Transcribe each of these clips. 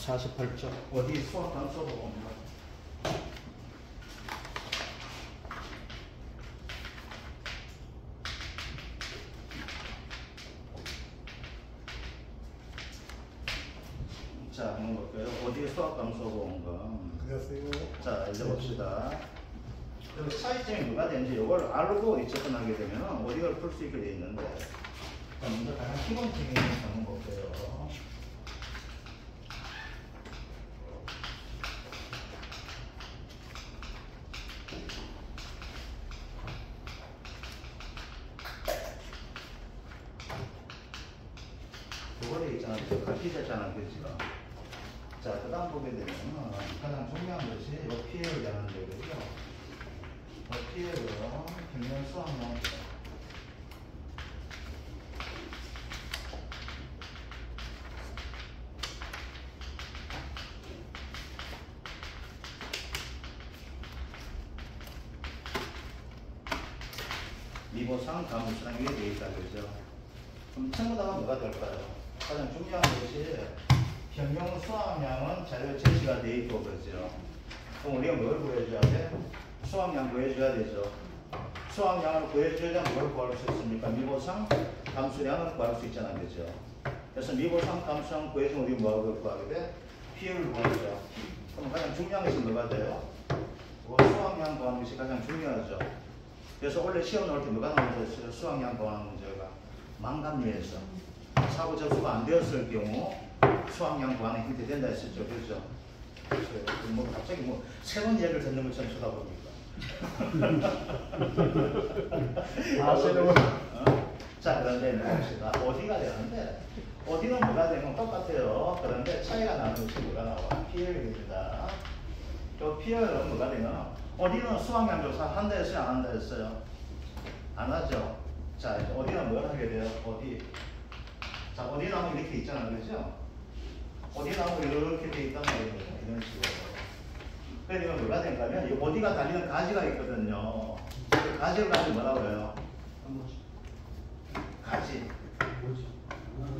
48쪽. 어디 수학 단서 보고 자, 한번 볼게요. 어디에 수학 감소 본가? 그랬어요. 자, 이제 봅시다. 여기 차이점이 뭐가 되는지 이걸 알고 이제 접근하게 되면 어디를 풀 수 있게 돼 있는데, 자, 먼저 가장 기본적인 거 한번 볼게요. 요거에 있잖아, 가피됐잖아, 그지가. 자, 그 다음 보게 되면 가장 중요한 것이 요 피해를 대하는데, 그죠? 피해를 평면 수학만 미보상 다음수랑 위에 되어 있다, 그죠? 그럼 전부 다가 뭐가 될까요? 가장 중요한 것이 평균 수확량은 자료 제시가 되어 있고, 그렇죠? 그럼 우리가 뭘 구해줘야 돼? 수확량 구해줘야 되죠. 수확량을 구해줘야 뭘 구할 수 있습니까? 미보상 감수량을 구할 수 있잖아, 그죠? 그래서 미보상 감수량 구해주면 우리 뭐하고 구하게 돼? 피해를 구하죠. 그럼 가장 중요한 것이 뭐가 돼요? 수확량 구하는 것이 가장 중요하죠. 그래서 원래 시험 나올 때 뭐가 나오겠어요? 수학량 구하는 문제가 망감리에서 사고 접수가 안 되었을 경우 수학량 구하는 형태 된다 했었죠. 그렇죠? 뭐 갑자기 뭐 새로운 얘기를 듣는 것처럼 쳐다봅니까? 자, 그런데 봅시다. 어디가 되는데 어디는 뭐가 되면 똑같아요. 그런데 차이가 나는 것이 뭐가 나와? PL입니다. 또 PL은 뭐가 되면 어디는 수학량 조사 한다 했어요? 안 한다 했어요? 안 하죠? 자, 이제 어디는 뭘 하게 돼요? 어디? 자, 어디 나무 이렇게 있잖아, 그렇죠? 어디 나무 이렇게 돼 있단 말이에요. 이런 식으로. 그러니까 뭐가 된가면, 이 어디가 달리는 가지가 있거든요. 그 가지를 가지고 뭐라고 해요? 가지.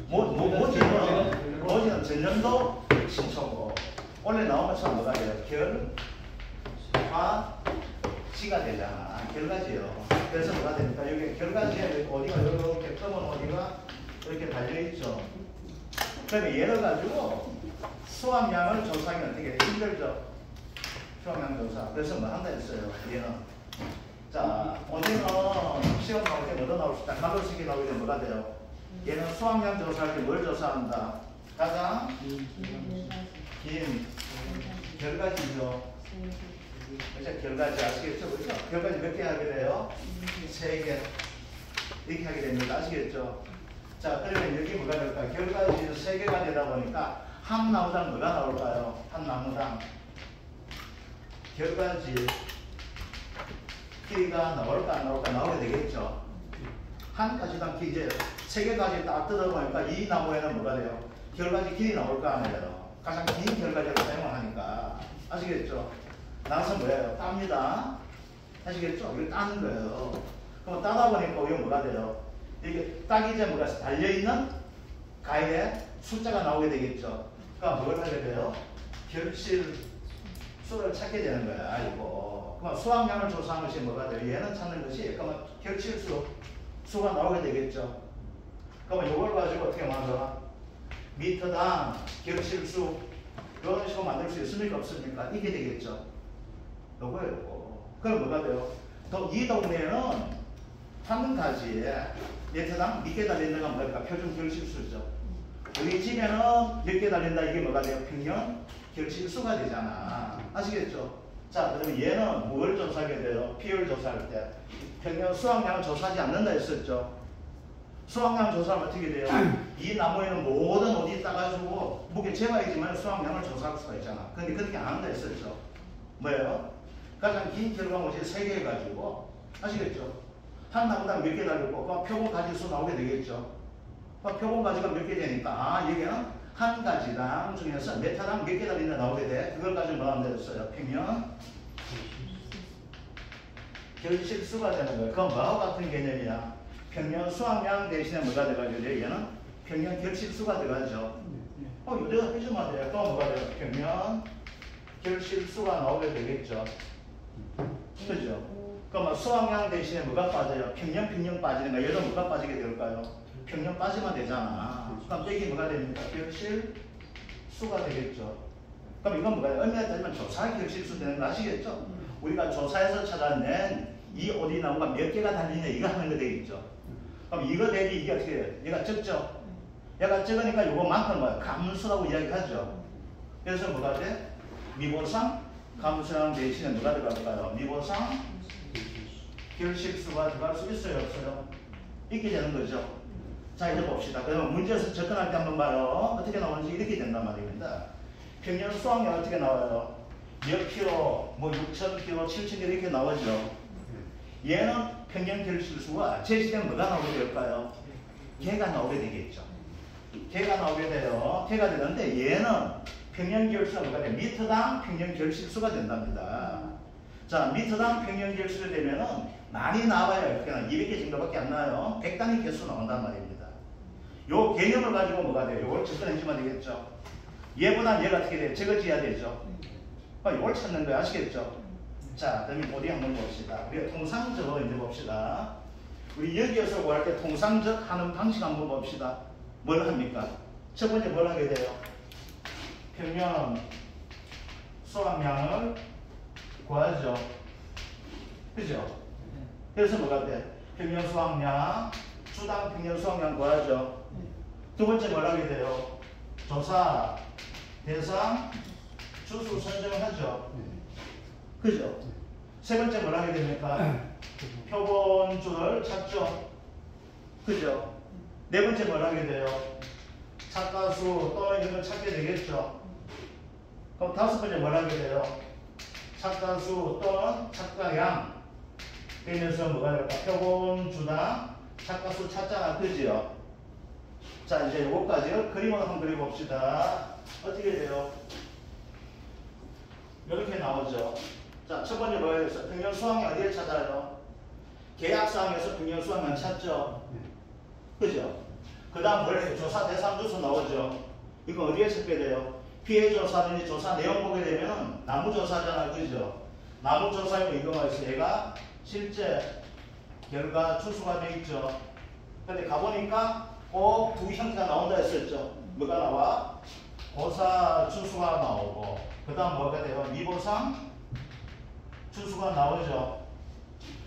모지는 전년도 신초고, 원래 나온 것처럼 뭐가 돼요? 결, 화, 지가 되잖아. 결과지요. 그래서 뭐가 됩니까? 여기 결과지에 어디가 이렇게 검은 어디가 이렇게 달려있죠. 그러면 얘를 가지고 수확량을 조사하기 어떻게 힘들죠? 수확량 조사. 그래서 뭐 한다 했어요. 얘는. 자, 어디는 시험 나올 때 뭐도 나올 수 있다. 가로식이 나오게 되면 뭐가 돼요? 얘는 수확량 조사할 때 뭘 조사한다? 가장 긴 결과지죠. 그죠? 결과지 아시겠죠? 그죠? 결과지 몇 개 하게 돼요? 3개. 이렇게 하게 됩니다. 아시겠죠? 자, 그러면 여기 뭐가 될까요? 결과지 3개가 되다 보니까 한 나무당 뭐가 나올까요? 한 나무당 결과지 길이가 나올까 안 나올까 나오게 되겠죠? 한 가지당 길이 이제 3개까지 딱 뜯어보니까 이 나무에는 뭐가 돼요? 결과지 길이 나올까 안 나요? 가장 긴 결과지를 사용을 하니까. 아시겠죠? 나서 뭐예요? 땁니다. 아시겠죠? 이걸 따는 거예요. 그럼 따다 보니까 이게 뭐가 돼요? 이게 따기 전에 뭐가 달려있는 가에 숫자가 나오게 되겠죠. 그러니까 뭘 하게 돼요? 결실 수를 찾게 되는 거야, 이거. 그럼 수확량을 조사하는 것이 뭐가 돼요? 얘는 찾는 것이, 그러면 결실수, 수가 나오게 되겠죠. 그러면 이걸 가지고 어떻게 만들어? 미터당 결실수, 이런 식으로 만들 수 있습니까? 없습니까? 이게 되겠죠. 요거예요. 그럼 뭐가 돼요? 이 동네에는 한 가지에 미터당 몇 개 달린다가 뭐랄까? 표준 결실수죠. 우리 집에는 몇 개 달린다, 이게 뭐가 돼요? 평균 결실수가 되잖아. 아시겠죠? 자, 그러면 얘는 뭘 조사하게 돼요? 피해를 조사할 때. 평균 수확량을 조사하지 않는다 했었죠. 수확량 조사하면 어떻게 돼요? 이 나무에는 모든 어디 따가지고 무게 재봐야지만 수확량을 조사할 수가 있잖아. 근데 그렇게 안 한다 했었죠. 뭐예요? 가장 긴 결과물이 3개 해가지고, 아시겠죠? 한 나무당 몇 개 달렸고, 그럼 표본 가지수 나오게 되겠죠. 그럼 표본 가지가 몇 개 되니까, 아, 여기는 한 가지당 중에서 메타당 몇 개 달린다 나오게 돼. 그걸 가지고 뭐 하면 되겠어요? 평균 결실수가 되는 거예요. 그럼 뭐하고 같은 개념이야? 평균 수확량 대신에 뭐가 들어가죠? 얘는 평균 결실수가 들어가죠. 이대로 해주면 돼요. 그럼 뭐가 돼요? 평면 결실수가 나오게 되겠죠. 그죠? 그러면 수학량 대신에 뭐가 빠져요? 평면 빠지는 거야. 얘도 뭐가 빠지게 될까요? 평면 빠지면 되잖아. 그럼 여기 뭐가 됩니까? 결실수가 되겠죠. 그럼 이건 뭐가 돼요? 의미에 따지면 조사 결실수 되는 거 아시겠죠? 우리가 조사에서 찾아낸 이 오리나무가 몇 개가 달리냐 이거 하는 거 되겠죠. 그럼 이거 대비 이게 어떻게 돼요? 얘가 적죠? 얘가 적으니까 요거만큼 뭐야? 감수라고 이야기하죠. 그래서 뭐가 돼? 미보상 감수량 대신에 뭐가 들어갈까요? 미보상 결실수가 들어갈 수 있어요? 없어요? 있게 되는 거죠. 자 이제 봅시다. 그러면 문제에서 접근할 때 한번 봐요. 어떻게 나오는지 이렇게 된단 말입니다. 평년 수확량 어떻게 나와요? 몇 킬로, 뭐 6,000킬로, 7,000킬로 이렇게 나오죠. 얘는 평년 결실수가 제시되면 뭐가 나오게 될까요? 개가 나오게 되겠죠. 개가 나오게 돼요. 개가 되는데 얘는 평년 결실수가 뭐가 돼요? 미터당 평년 결실수가 된답니다. 자, 미터당 평년 결실이 되면은 많이 나와요. 이렇게 200개 정도밖에 안 나와요. 100단위 개수 나온단 말입니다. 요 개념을 가지고 뭐가 돼요? 요걸 접근해주면 되겠죠. 얘보다 얘가 어떻게 돼요? 적어져야 되죠. 이걸 찾는 거야. 아시겠죠? 자, 그러면 어디 한번 봅시다. 우리가 통상적으로 이제 봅시다. 우리 여기에서 구할 때 통상적 하는 방식 한번 봅시다. 뭘 합니까? 첫 번째 뭘 하게 돼요? 평면 수확량을 구하죠. 그죠? 그래서 뭐가 돼? 평면 수확량, 주당 평면 수확량 구하죠. 두 번째 뭘 하게 돼요? 조사, 대상, 주수 선정을 하죠. 그죠? 세 번째 뭘 하게 됩니까? 표본주를 찾죠. 그죠? 네 번째 뭘 하게 돼요? 착가수 또는 이런 걸 찾게 되겠죠. 그럼 다섯 번째 뭘 하게 돼요? 착가수 또는 착가량 그러면서 뭐가 될까? 표본주당 착가수 찾잖아. 그죠? 자 이제 요거까지 그림을 한번 그려봅시다. 어떻게 돼요? 이렇게 나오죠. 자, 첫 번째 뭐예요? 평년 수확량 어디에 찾아요? 계약사항에서 평년 수확량 찾죠. 그죠? 그 다음 뭐예요? 조사 대상 주수 나오죠. 이거 어디에 찾게 돼요? 피해 조사든지 조사 내용 보게 되면 나무 조사잖아. 그죠? 나무 조사이면 이거가 있어. 얘가 실제 결과 주수가 돼 있죠. 근데 가보니까 꼭 두 형태가 나온다 했었죠. 뭐가 나와? 고사 주수가 나오고 그 다음 뭐가 돼요? 미보상 주수가 나오죠.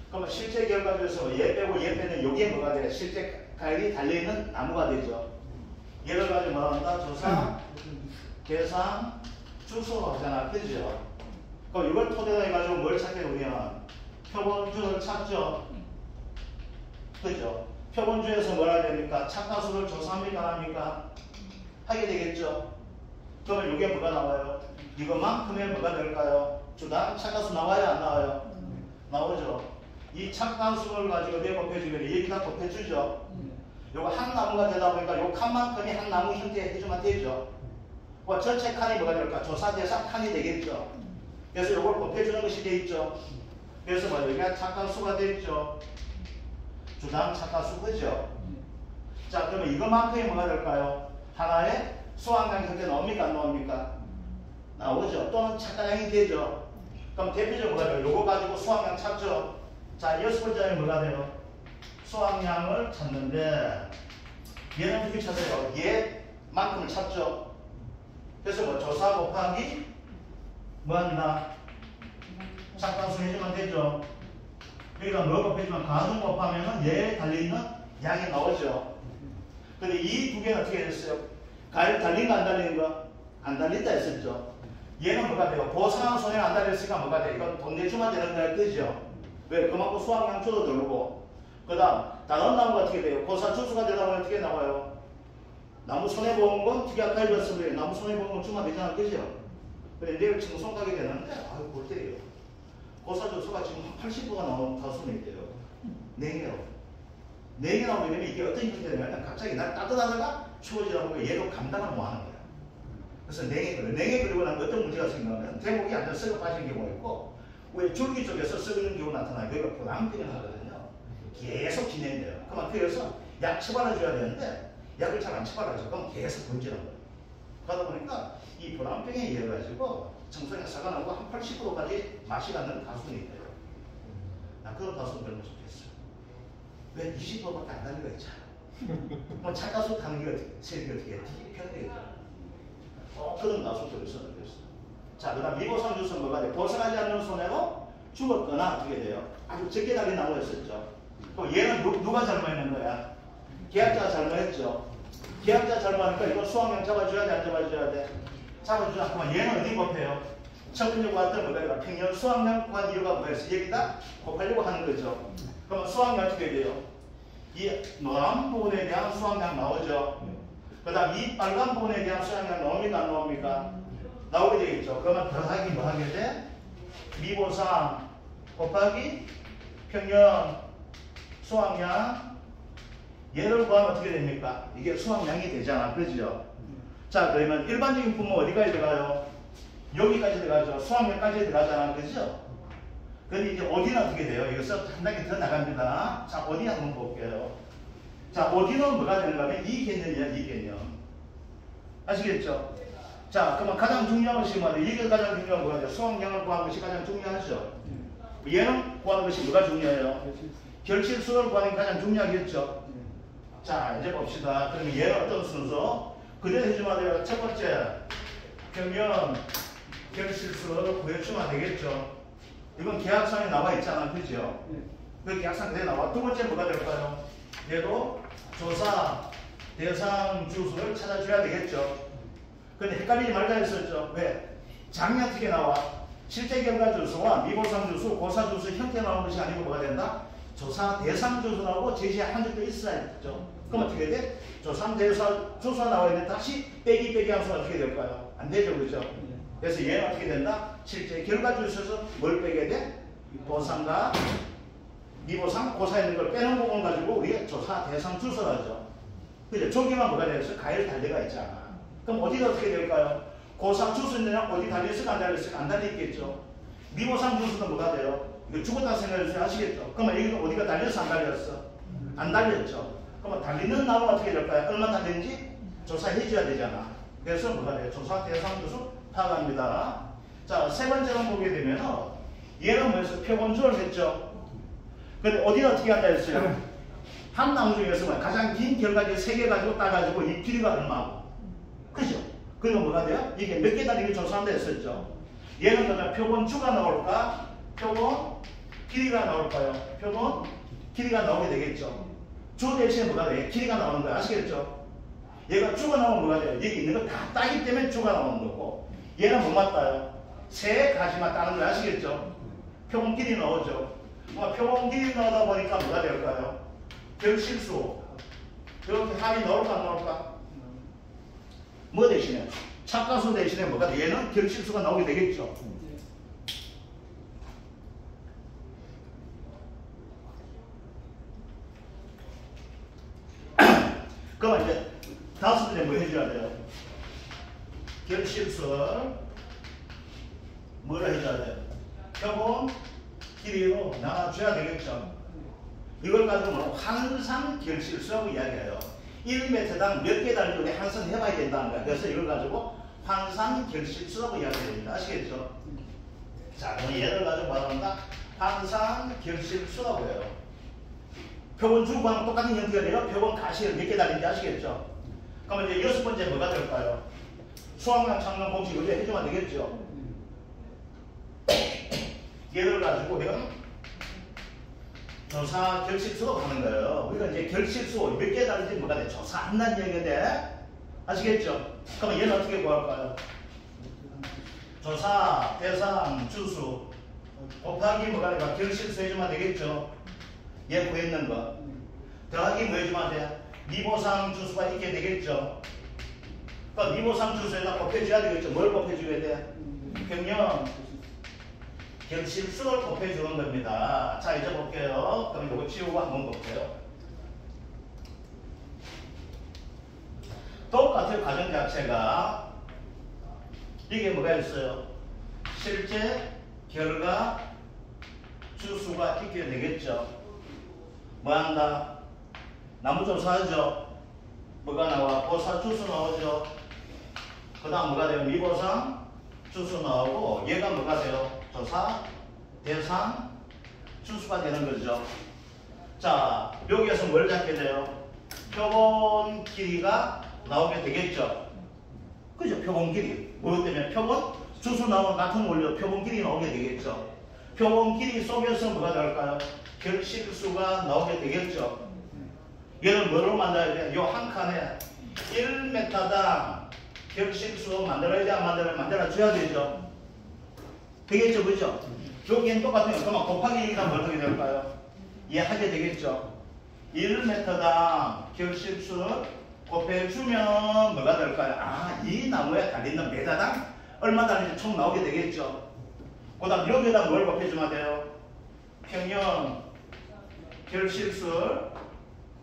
그러면 실제 결과 중에서 얘 빼고 얘 빼는 요게 뭐가 돼요? 실제 가일이 달려있는 나무가 되죠. 얘를 가지고 뭐라 한다? 조사, 계산, 주수로 하잖아. 그죠? 그럼 이걸 토대로 해가지고 뭘 찾게 우리는? 표본주를 찾죠. 그죠? 표본주에서 뭐라 해야 됩니까? 착가수를 조사합니까? 안 합니까? 하게 되겠죠. 그러면 이게 뭐가 나와요? 이것만큼의 뭐가 될까요? 주당 착가수 나와요? 안 나와요? 나오죠. 이 착가수를 가지고 내 곱해주면 여기다 곱해주죠. 요거 한 나무가 되다 보니까 요 칸만큼이 한 나무 형태 해주면 되죠. 전체 칸이 뭐가 될까? 조사 대상 칸이 되겠죠. 그래서 요걸 곱해주는 것이 돼 있죠. 그래서 뭐 여기가 착가수가 돼 있죠. 주당 착가수 그죠? 자 그러면 이것만큼이 뭐가 될까요? 하나의 수확량 형태 나옵니까? 안 나옵니까? 나오죠. 또는 착가량이 되죠. 그럼 대표적으로 뭐가 돼요? 요거 가지고 수확량 찾죠. 자 여섯 번째는 뭐가 돼요? 수확량을 찾는데 얘는 어떻게 찾아요? 얘만큼을 찾죠. 그래서 뭐 조사 곱하기 뭐 한다? 착가수 해주면 되죠. 여기다 뭐 곱해주면 가중 곱하면은 얘에 달려있는 양이 나오죠. 근데 이 두 개는 어떻게 됐어요? 가일 달린 거 안 달린 거? 안 달린다 했었죠. 얘는 뭐가 돼요? 보상한 손해 안 달렸으니까 뭐가 돼요? 이건 돈 내주면 되는 거야. 그죠? 왜? 그만큼 수확량 줄어들고 그 다음 다른 나무가 어떻게 돼요? 고사 주수가 되다 보면 어떻게 나와요? 나무 손해보험금 특약가입 했으면 나무 손해보험금 주면 되잖아. 그죠? 근데 내일 청송 가게 되는데 아유 볼 때예요. 고사 주수가 지금 80%가 나온 다수는 있대요. 4개로. 4개 나오게 되면 이게 어떤 형태가 되냐면 갑자기 날 따뜻하다가 추워지다 보니까 얘도 감당을 못하는 거야. 그래서 4개 그려. 4개 그리고 나면 어떤 문제가 생기냐면 대목이 완전 썩어 빠지는 경우가 있고 왜 줄기 쪽에서 썩는 경우가 나타나요. 그걸 부담병을 하거든요. 계속 진행돼요. 그러면 그래서 약 처방을 줘야 되는데 약을 잘 안 처방하죠. 그럼 계속 번지는 거예요. 그러다 보니까 이 불안병에 의해 가지고 정성에 사가 나고 한 80%까지 맛이 가는 가수는 있대요. 나 그런 가수는 별로 좋겠어. 왜 20%밖에 안 가는 거 있잖아. 뭐 차가수 타는 게 세력이 어떻게 해? 편하겠다. 그런 가수들을 써는 거였어. 자, 그 다음 미보상 주스는 뭐가 돼? 보상하지 않는 손해로 죽었거나 어떻게 돼요? 아주 적게 달린 나무였었죠. 그럼 얘는 누가 잘못했는 거야? 계약자가 잘못했죠. 계약자 잘못하니까 이거 수확량 잡아줘야 돼, 안 잡아줘야 돼? 잡아주자. 그러면 얘는 어디 곱해요? 첫 번째 구했던 뭐가 평년 수확량 구한 이유가 뭐였어? 여기다 곱하려고 하는 거죠. 그러면 수확량 어떻게 돼요? 이 노란 부분에 대한 수확량 나오죠. 그 다음 이 빨간 부분에 대한 수확량 나옵니까? 안 나옵니까? 나오게 되겠죠. 그러면 더하기 뭐 하게 돼? 미보상 곱하기 평년 수확량 얘를 구하면 어떻게 됩니까? 이게 수확량이 되잖아. 그죠? 자, 그러면 일반적인 분모 어디까지 들어가요? 여기까지 들어가죠. 수확량까지 들어가잖아. 그죠? 근데 이제 어디는 어떻게 돼요? 이것은 한 단계 더 나갑니다. 자, 어디 한번 볼게요. 자, 어디는 뭐가 되는가 하면 이 개념이야, 이 개념. 아시겠죠? 자, 그러면 가장 중요한 것이 뭐냐? 이게 가장 중요한 거죠. 수확량을 구하는 것이 가장 중요하죠. 얘는 구하는 것이 뭐가 중요해요? 결실수를 구하는 게 가장 중요하겠죠. 자, 이제 봅시다. 그러면 얘는 어떤 순서? 그대로 해주면 돼요. 첫 번째, 평면 결실수를 구해주면 되겠죠. 이건 계약상에 나와 있잖아. 그죠? 그 계약상 그대로 나와. 두 번째 뭐가 될까요? 얘도 조사 대상 주수를 찾아줘야 되겠죠. 근데 헷갈리지 말자 했었죠. 왜? 장이 어떻게 나와? 실제 결과 주수와 미보상 주수, 고사 주수 형태 나오는 것이 아니고 뭐가 된다? 조사 대상 주수 나오고 제시에 한 적도 있어야겠죠. 그럼 어떻게 돼? 조사 대상 주수가 나와 있는데 다시 빼기 함수가 어떻게 될까요? 안 되죠. 그죠? 그래서 얘는 어떻게 된다? 실제 결과 주수에서 뭘 빼게 돼? 보상과 미보상, 고사 있는 걸 빼는 부분 가지고 우리가 조사 대상 주수를 하죠. 그죠? 저기만 뭐가 되겠어? 가일 달려가 있잖아. 그럼 어디가 어떻게 될까요? 고상 주수는 어디 달려있을까 안 달려있을까? 안 달려있겠죠. 미보상 주수는 뭐가 돼요? 이거 죽었다 생각해주세요. 아시겠죠? 그러면 여기는 어디가 달렸어? 안 달렸어? 안 달렸죠. 그러면 달리는 나무가 어떻게 될까요? 얼마 달렸는지 조사해줘야 되잖아. 그래서 뭐가 돼요? 조사 대상 주수 파악합니다. 자, 세 번째로 보게 되면 얘는 뭐였어? 표본주를 했죠. 근데 어디가 어떻게 한다 했어요? 한 나무 중에서 가장 긴 결과지 3개 가지고 따가지고 이 길이가 얼마고? 그죠? 그리고 뭐가 돼요? 이게 몇 개 달리기 조사한다 했었죠. 얘는 그러면 표본주가 나올까? 표본 길이가 나올까요? 표본 길이가 나오게 되겠죠. 주 대신에 뭐가 돼? 길이가 나오는 거야. 아시겠죠? 얘가 주가 나오면 뭐가 돼요? 여기 있는 거 다 따기 때문에 주가 나오는 거고, 얘는 뭐만 따요? 3가지만 따는 거야. 아시겠죠? 표본 길이 나오죠. 표본 길이 나오다 보니까 뭐가 될까요? 결실수. 이렇게 합이 나올까 안 나올까? 뭐 대신에? 착가수 대신에 뭐가 돼? 얘는 결실수가 나오게 되겠죠. 그럼 이제 다섯 번째 뭐 해줘야 돼요? 결실수를 뭐를 해줘야 돼요? 표본 길이로 나눠줘야 되겠죠. 이걸 가지고 뭐 환산 결실수라고 이야기해요. 1m당 몇 개 달리고 환산 해봐야 된다는 거야. 그래서 이걸 가지고 환산 결실수라고 이야기합니다. 아시겠죠? 자, 그럼 얘를 가지고 말합니다. 환산 결실수라고 해요. 표본 주구랑 똑같은 형태가 돼요. 표본 가시를 몇 개 달린지 아시겠죠? 그러면 이제 여섯 번째 뭐가 될까요? 수학량 창론 공식 우리가 해주면 되겠죠? 얘를 가지고 내가 조사 결실수로 가는 거예요. 우리가 이제 결실수 몇 개 달린지 뭐가 돼? 조사한다는 얘기인데 아시겠죠? 그러면 얘는 어떻게 구할까요? 조사 대상 주수 곱하기 뭐가 될까? 결실수 해주면 되겠죠? 얘 구했는 거 더하기 뭐 해주면 돼? 미보상 주수가 있게 되겠죠? 그러니까 미보상 주수에다 곱해줘야 되겠죠? 뭘 곱해줘야 돼? 평년 결실수를 곱해주는 겁니다. 자, 이제 볼게요. 그럼 이거 지우고 한번 볼게요. 똑같은 과정 자체가 이게 뭐가 있어요? 실제 결과 주수가 있게 되겠죠. 뭐 한다? 나무조사하죠. 뭐가 나와? 고사 주수 나오죠. 그 다음 뭐가 돼요? 미보상 주수 나오고 얘가 뭐가 돼요? 조사 대상 주수가 되는 거죠. 자, 여기에서 뭘 잡게 돼요? 표본 길이가 나오게 되겠죠. 그죠? 표본 길이. 뭐 때문에? 표본 주수 나오는 같은 원리로 표본 길이 나오게 되겠죠. 표본 길이 속에서 뭐가 될까요? 결실수가 나오게 되겠죠. 얘를 뭐로 만들어야 돼? 요 한 칸에 1m당 결실수 만들어야지 안 만들어줘야 되죠. 되겠죠, 그죠? 여기는 똑같아요. 그러면 곱하기 1이나 뭘 하게 될까요? 얘 하게 되겠죠. 1m당 결실수 곱해주면 뭐가 될까요? 아, 이 나무에 달리는 메다당 얼마 달리는지 총 나오게 되겠죠. 그 다음 여기에다 뭘 곱해주면 돼요? 평형 결실수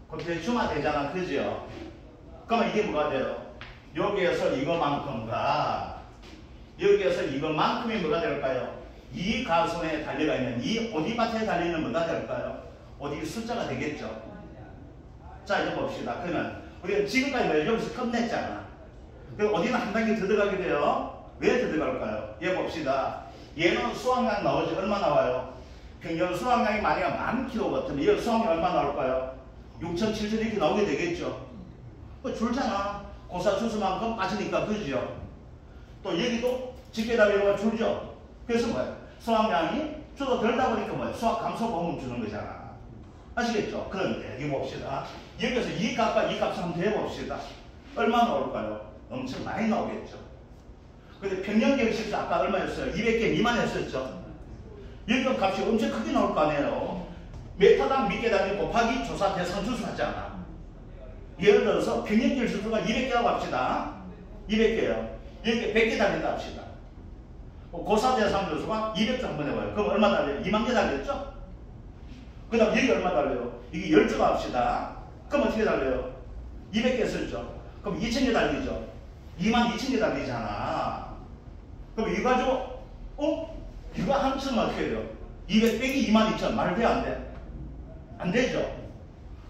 곱해주면 되잖아, 그죠? 그러면 이게 뭐가 돼요? 여기에서 이거만큼과 여기에서 이거만큼이 뭐가 될까요? 이 가선에 달려가 있는 이 어디밭에 달리는 뭐가 될까요? 어디 숫자가 되겠죠. 자, 이제 봅시다. 그러면 우리가 지금까지 뭐 여기서 끝냈잖아. 그럼 어디는 한 단계 더 들어가게 돼요. 왜 더 들어갈까요? 얘 봅시다. 얘는 수확량 나오지 얼마 나와요? 평균 수확량이 만약 10,000kg 같으면 얘 수확량이 얼마 나올까요? 6,700 이렇게 나오게 되겠죠. 줄잖아. 고사 주수만큼 빠지니까, 그죠? 또 여기도 집게다리가 줄죠. 그래서 뭐예요? 수확량이 줄어들다 보니까 뭐예요? 수확 감소 보험을 주는 거잖아. 아시겠죠? 그런데 여기 봅시다. 여기서 이 값과 이 값을 한번 대봅시다. 얼마 나올까요? 엄청 많이 나오겠죠. 근데 평년 결실수 아까 얼마였어요? 200개 미만이었었죠. 여기 값이 엄청 크게 나올 거 아니에요. 메타당 밑계단위 곱하기 조사 대상 주수 하잖아. 예를 들어서 평년 결실수가 200개라고 합시다. 200개요. 여기 100개 달린다 합시다. 고사 대상 주수가 200조 한번 해봐요. 그럼 얼마 달려요? 2만 개 달렸죠? 그 다음 여기 얼마 달려요? 이게 10조가 합시다. 그럼 어떻게 달려요? 200개 썼죠? 그럼 2,000개 달리죠? 22,000개 달리잖아. 그럼 이거 가지고 이거 합치면 어떻게 돼요? 200 빼기 22,000 말돼 안 돼? 안 되죠?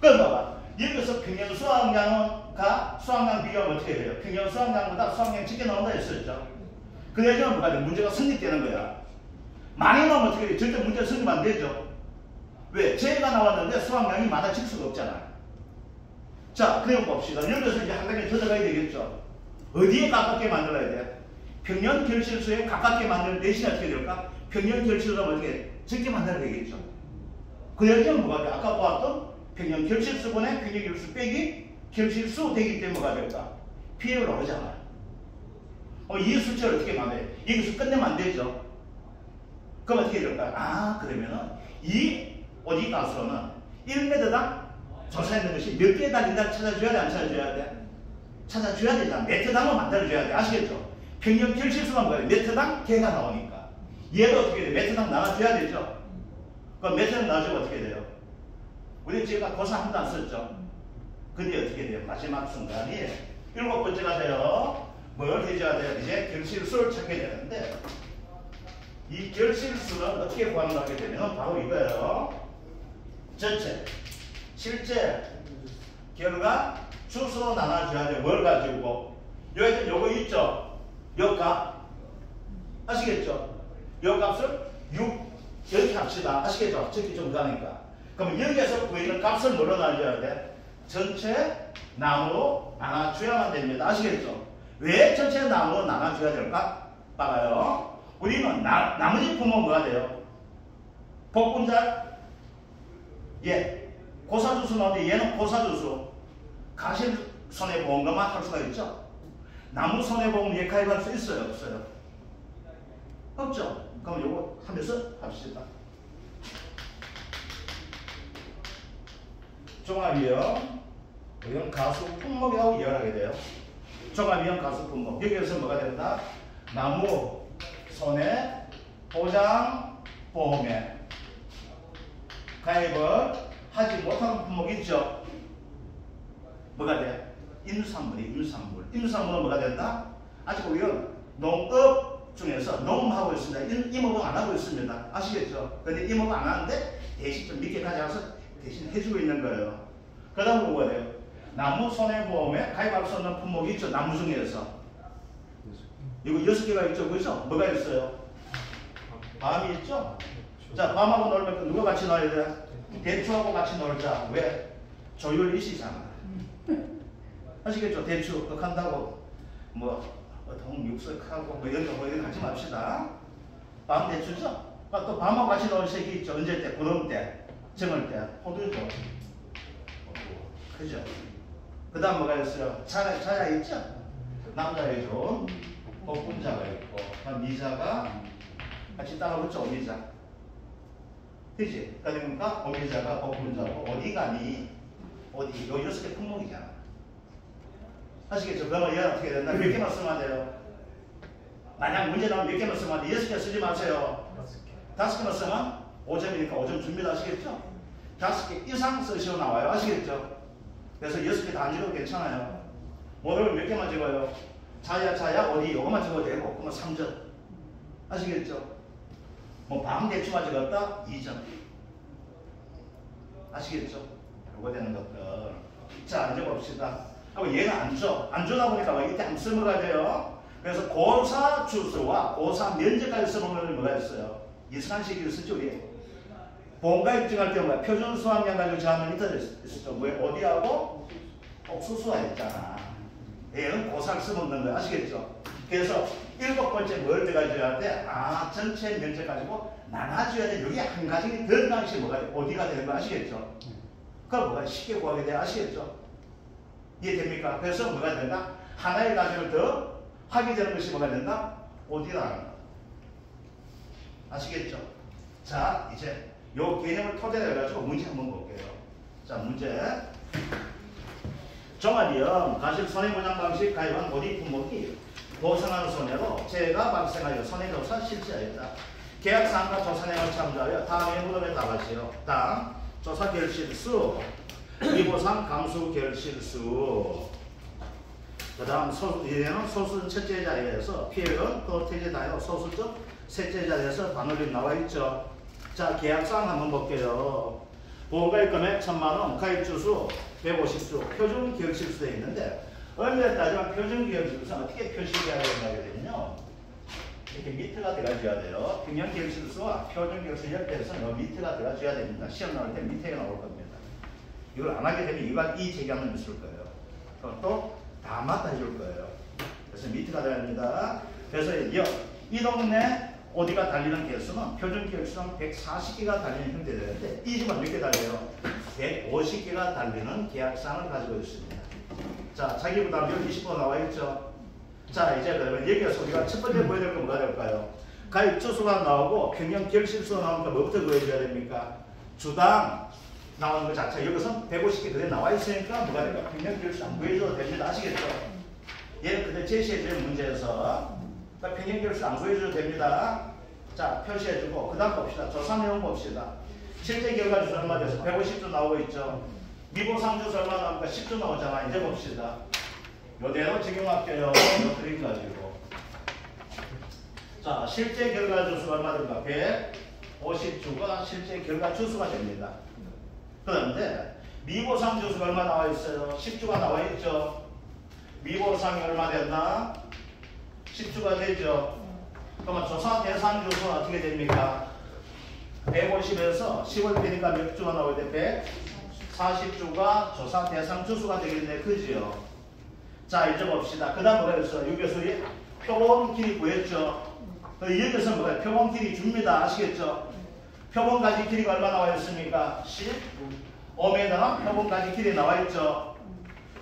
그럼 봐봐. 여기서 평년 수확량과 수확량 비교하면 어떻게 돼요? 평년 수확량보다 수확량이 적게 나온다 했었죠? 그 얘기는 뭐가 돼? 문제가 성립되는 거야. 많이 나오면 어떻게 돼요? 절대 문제 성립 안 되죠? 왜? 제가 나왔는데 수확량이 많아질 수가 없잖아. 자, 그럼 봅시다. 여기서 이제 한 단계 더 들어가야 되겠죠? 어디에 가깝게 만들어야 돼? 평년 결실수에 가깝게 만드는 대신에 어떻게 될까? 평년 결실수가 어떻게 적게 만들어야 되겠죠? 그 얘기는 뭐가 돼? 아까 보았던 평년 결실수분의 평년 결실수 빼기 결실수 되기 때문에 뭐가 될까? 비율을 나오잖아요. 이 숫자를 어떻게 만들어요? 여기서 끝내면 안 되죠? 그럼 어떻게 될까요? 아, 그러면은 이 어디 가수로는 1m당 조사했는 것이 몇 개에 달린다를 찾아줘야 돼? 안 찾아줘야 돼? 찾아줘야 되잖아. 메트당을 만들어줘야 돼. 아시겠죠? 평균 결실수가 뭐예요? 메트당 개가 나오니까. 얘도 어떻게 돼? 메트당 나눠줘야 되죠? 그럼 메트당 나눠주면 어떻게 돼요? 우리 제가 고사 한 번도 안 썼죠? 근데 어떻게 돼요? 마지막 순간이 7번째가 돼요. 뭘 해줘야 돼요? 이제 결실수를 찾게 되는데 이 결실수는 어떻게 구하는 거 하게 되면 바로 이거예요. 전체 실제 결과 주수로 나눠줘야 돼. 뭘 가지고 여기 요거 있죠? 요 값 아시겠죠? 요 값을 6 이렇게 합시다. 아시겠죠? 적기 좀 가니까. 그럼 여기에서 구해는 값을 뭐로 나눠줘야 돼? 전체 나누로 나눠줘야만 됩니다. 아시겠죠? 왜 전체 나누로 나눠줘야 될까? 봐봐요. 우리는 나머지 품은 뭐가 돼요? 복분자 고사주수 나오는데 얘는 고사주수 가실 손해보험가만 할 수가 있죠. 나무 손해보험 얘 가입할 수 있어요? 없어요? 없죠. 그럼 요거 하면서 합시다. 종합이형 이건 가수 품목이라고 이해하게 돼요. 종합이형 가수 품목. 여기에서 뭐가 된다? 나무 손해 보장 보험에 가입을 하지 못하는 품목 있죠? 뭐가 돼? 임산물이 임산물. 임산물은 뭐가 된다? 아직 우리가 농업 중에서 농업하고 있습니다. 임업은 안 하고 있습니다. 아시겠죠? 근데 임업은 안 하는데 대신 좀 믿게 가져가서 대신 해주고 있는 거예요. 그 다음에 뭐가 돼요? 나무 손해보험에 가입할 수 없는 품목이 있죠. 나무 중에서 이거 6개가 있죠, 그죠? 뭐가 있어요? 밤이 있죠? 자, 밤하고 놀면 누가 같이 놀아야 돼? 대추하고 같이 놀자. 왜? 조율이시잖아. 아시겠죠? 대추 한다고 뭐 동육석하고 뭐 이런 거 하지 맙시다. 밤 대추죠? 또 밤하고 같이 놀 새끼 있죠? 언제 때? 구름 때, 정월 때, 호두죠. 그죠? 그 다음 뭐가 있어요? 자야 있죠? 남자이죠. 복분자가 있고, 미자가 같이 따라붙죠, 오미자. 그치? 그러니까 오미자가 복분자고, 어디 가니? 어디? 요 6개 품목이잖아. 아시겠죠? 그러면 얘는 어떻게 된다? 몇 개만 쓰면 안 돼요? 만약 문제 나오면 몇 개만 쓰면 안 돼? 6개 쓰지 마세요. 5개만 쓰면 5점이니까 5점 줍니다. 아시겠죠? 5개 이상 쓰시고 나와요. 아시겠죠? 그래서 6개 다 안 찍어도 괜찮아요. 뭐를 몇 개만 찍어요? 자야 어디 요거만 찍어도 되고 그러면 3점. 아시겠죠? 뭐 밤 대추만 찍었다? 2점. 아시겠죠? 요거 되는 것들. 자, 앉아봅시다. 그럼 얘는 안 줘. 안 주다 보니까 이때 안 쓰먹어야 돼요. 그래서 고사 주수와 고사 면제까지 써먹는 뭐가 있어요? 이상한 식을 쓰죠, 우리. 본가 입증할 때 뭐야? 표준 수학량 가지고 제한을 밑에 있었죠. 뭐 어디하고? 옥수수가 있잖아. 얘는 고사를 써먹는 거야. 아시겠죠? 그래서 7번째 뭘 들어가줘야 돼? 전체 면제 가지고 나눠줘야 돼. 여기 한 가지 더 당시 뭐가 돼? 어디가 되는 거 아시겠죠? 그럼 뭐가 쉽게 구하게 돼? 아시겠죠? 이해됩니까? 그래서 뭐가 된다? 하나의 가지를 더 하게 되는 것이 뭐가 된다? 어디라는 거. 아시겠죠? 자, 이제 요 개념을 토대로 해가지고 문제 한번 볼게요. 자, 문제. 종합이형 가실 손해보장 방식 가입한 모든 품목이 보상하는 손해로 재가 발생하여 손해조사 실시하였다. 계약사항과 조사 내용을 참조하여 다음의 물음에 답하시오. 다음, 조사 결실수, 미보상 감수 결실수. 그 다음, 얘는 소수는 첫째 자리에서, 피해는 또 태제 자리로 소수점 셋째 자리에서 반올림 나와 있죠. 자, 계약사항 한번 볼게요. 보험가입 금액 1000만원, 가입주수 150주, 표준 기억실수 되어 있는데, 얼마에 따지면 표준 기억실수는 어떻게 표시해야 되냐면요. 이렇게 미트가 들어가줘야 돼요. 평형 기억실수와 표준 기억실수 옆에서는 요 미트가 들어가줘야 됩니다. 시험 나올 때 밑에 나올 겁니다. 이걸 안 하게 되면 이가 이 제기하면 있을 거예요. 그럼 또 다 맞다 해줄 거예요. 그래서 미트가 들어갑니다. 그래서 이 동네 어디가 달리는 개수는 표준 기억수는 140개가 달리는 형태 되는데 이 집은 몇 개 달려요? 150개가 달리는 계약상을 가지고 있습니다. 자, 자기부담률 20% 나와 있죠. 자, 이제 그러면 여기에서 우리가 첫 번째 보여야 될 건 뭐가 될까요? 가입 주수가 나오고 평형 결실수가 나오니까 뭐부터 구해줘야 됩니까? 주당 나오는 것 자체 여기서 150개 그대로 나와 있으니까 뭐가 될까? 평형 결실수 안 구해줘도 됩니다. 아시겠죠? 얘는 그때 제시해주는 문제에서 평형 결실 안 구해줘도 됩니다. 자, 표시해주고 그 다음 봅시다. 조사 내용 봅시다. 실제 결과 주수 얼마 돼서 150주 나오고 있죠. 미보상 주수 얼마 나오니까 10주 나오잖아. 이제 봅시다. 요대로 적용할게요. 요 그림 가지고. 자, 실제 결과 주수가 얼마 됩니까? 150주가 실제 결과 주수가 됩니다. 그런데 미보상 주수가 얼마 나와 있어요? 10주가 나와 있죠. 미보상이 얼마 됐나? 10주가 되죠. 그러면 조사 대상 주수는 어떻게 됩니까? 150에서 10을 빼니까 몇 주가 나올 때 140주가 조사 대상 주수가 되겠네. 그지요? 자, 이제 봅시다. 그 다음 뭐가 있어요? 유교수리 표본 길이 구했죠. 여기서 뭐가 표본 길이 줍니다. 아시겠죠? 표본가지 길이가 얼마 나와 있습니까? 15m나 표본가지 길이 나와 있죠.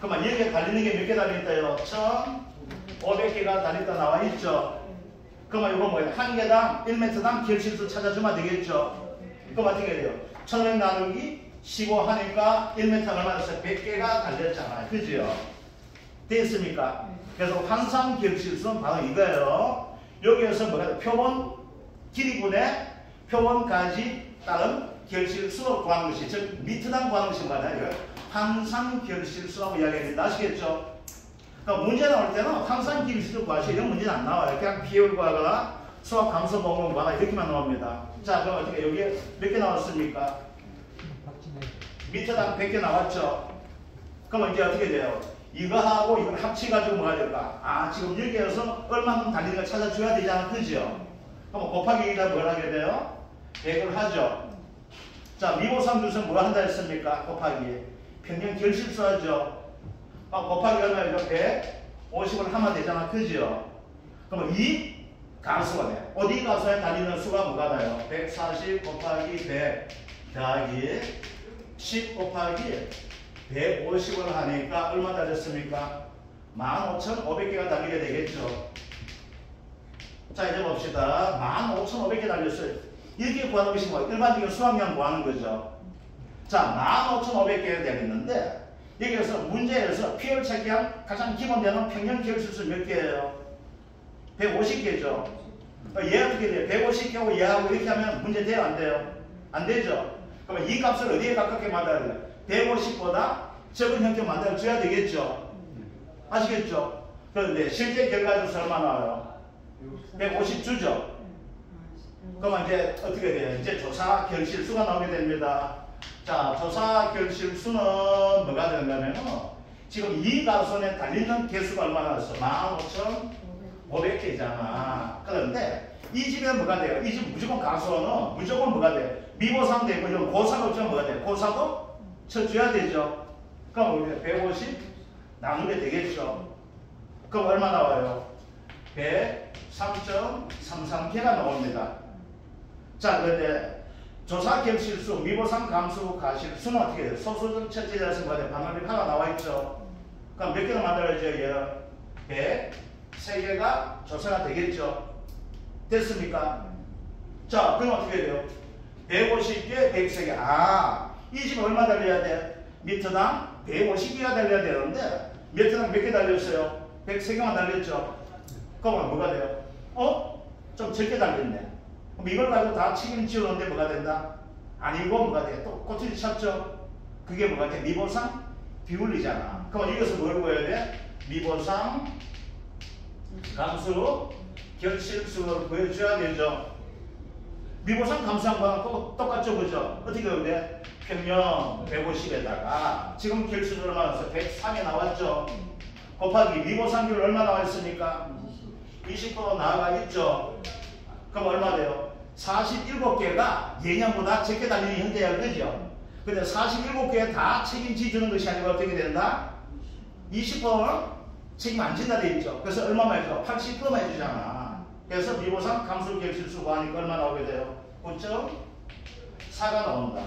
그러면 여기에 달리는 게 몇 개 달려있다요? 1500개가 달려있다 나와 있죠. 그러면 이거 뭐예요? 한 개당 1m당 결실수 찾아주면 되겠죠. 그럼 어떻게 돼요? 1000명 나누기 15 하니까 1m 얼마 됐어요? 100개가 달렸잖아요. 그죠? 됐습니까? 그래서 환상 결실수는 바로 이거예요. 여기에서 뭐가 표본 길이분의 표본까지 따른 결실수로 구하는 것이, 즉 미트당 구하는 것이 뭐냐? 환상 결실수라고 이야기합니다. 아시겠죠? 그러니까 문제 나올 때는 항상 길수를 구하시 이런 문제는 안 나와요. 그냥 비율 구하거나 수학 감소 공론 구하거나 이렇게만 나옵니다. 자, 그럼 어떻게 여기에 몇 개 나왔습니까? 미터당 100개 나왔죠. 그럼 이제 어떻게 돼요? 이거하고 이걸 합쳐가지고 뭐가 될까? 아, 지금 여기에서 얼마만큼 달리는가 찾아줘야 되잖아. 그죠? 그럼 곱하기 2가 뭘 하게 돼요? 100을 하죠. 자, 미보상 주선 뭐 한다 했습니까? 곱하기. 평균 결실수 하죠. 곱하기 얼마예요? 150을 하면 되잖아. 그죠? 그러면 이 가수가 돼. 어디 가수에 달리는 수가 뭐가 나요? 140 곱하기 100 더하기 10 곱하기 150을 하니까 얼마 달렸습니까? 15,500개가 달리게 되겠죠. 자, 이제 봅시다. 15,500개 달렸어요. 이렇게 구하는 것이 뭐 일반적인 수학량 구하는 거죠. 자, 15,500개가 되겠는데 여기에서 문제에서 P를 찾기한 가장 기본되는 평균 결실수 몇 개예요? 150개죠. 얘 어떻게 돼요? 150개하고 얘하고 이렇게 하면 문제 돼요? 안 돼요? 안 되죠. 그러면 이 값을 어디에 가깝게 만들어야 돼요? 150보다 적은 형태 만들어줘야 되겠죠. 아시겠죠? 그런데 실제 결과적으로 얼마 나와요? 150 주죠. 그러면 이제 어떻게 돼요? 이제 조사 결실수가 나오게 됩니다. 자, 조사 결실수는 뭐가 되냐면은 지금 이 가선에 달리는 개수가 얼마나 나왔어? 15,500개잖아. 그런데 이 집에 뭐가 돼요? 이 집 무조건 가수는 무조건 뭐가 돼? 미보상 되고 이런 고사가 없으면 뭐가 돼? 고사도 쳐줘야 되죠. 그럼 우리가 150 나누게 되겠죠. 그럼 얼마 나와요? 103.33개가 나옵니다. 자, 그런데 조사 결실수, 미보상 감수 가실수는 어떻게 돼요? 소수점 첫째에서 뭐가 돼? 반올림파가 나와 있죠. 그럼 몇 개나 만들어져요? 103개가 조사가 되겠죠. 됐습니까? 자, 그럼 어떻게 돼요? 150개, 103개. 아, 이 집은 얼마 달려야 돼? 미터당 150개가 달려야 되는데 미터당 몇 개 달렸어요? 103개만 달렸죠. 그러면 뭐가 돼요? 좀 적게 달렸네. 그럼 이걸 가지고 다 책임지우는데 뭐가 된다? 아니고 뭐가 돼? 또 꼬투리 쳤죠? 그게 뭐가 돼? 미보상 비율이잖아. 그럼 여기서 뭘 구해야 돼? 미보상 감수 결실수를 구해줘야 되죠. 미보상 감수한 거랑 똑같죠, 그죠? 어떻게 하면 돼? 평균 150에다가 지금 결실수 얼마 나왔어요? 103에 나왔죠. 곱하기 미보상률 얼마 나와 있습니까? 20% 나와 있죠. 그럼 얼마 돼요? 47개가 예년보다 적게 달리는 현재야, 그죠? 근데 47개 다 책임지 주는 것이 아니고 어떻게 된다? 20%는 책임 안 진다 돼 있죠. 그래서 얼마만 해줘? 80%만 해주잖아. 그래서 미보상 감수 결실수 구하니까 얼마 나오게 돼요? 9.4가 나온다.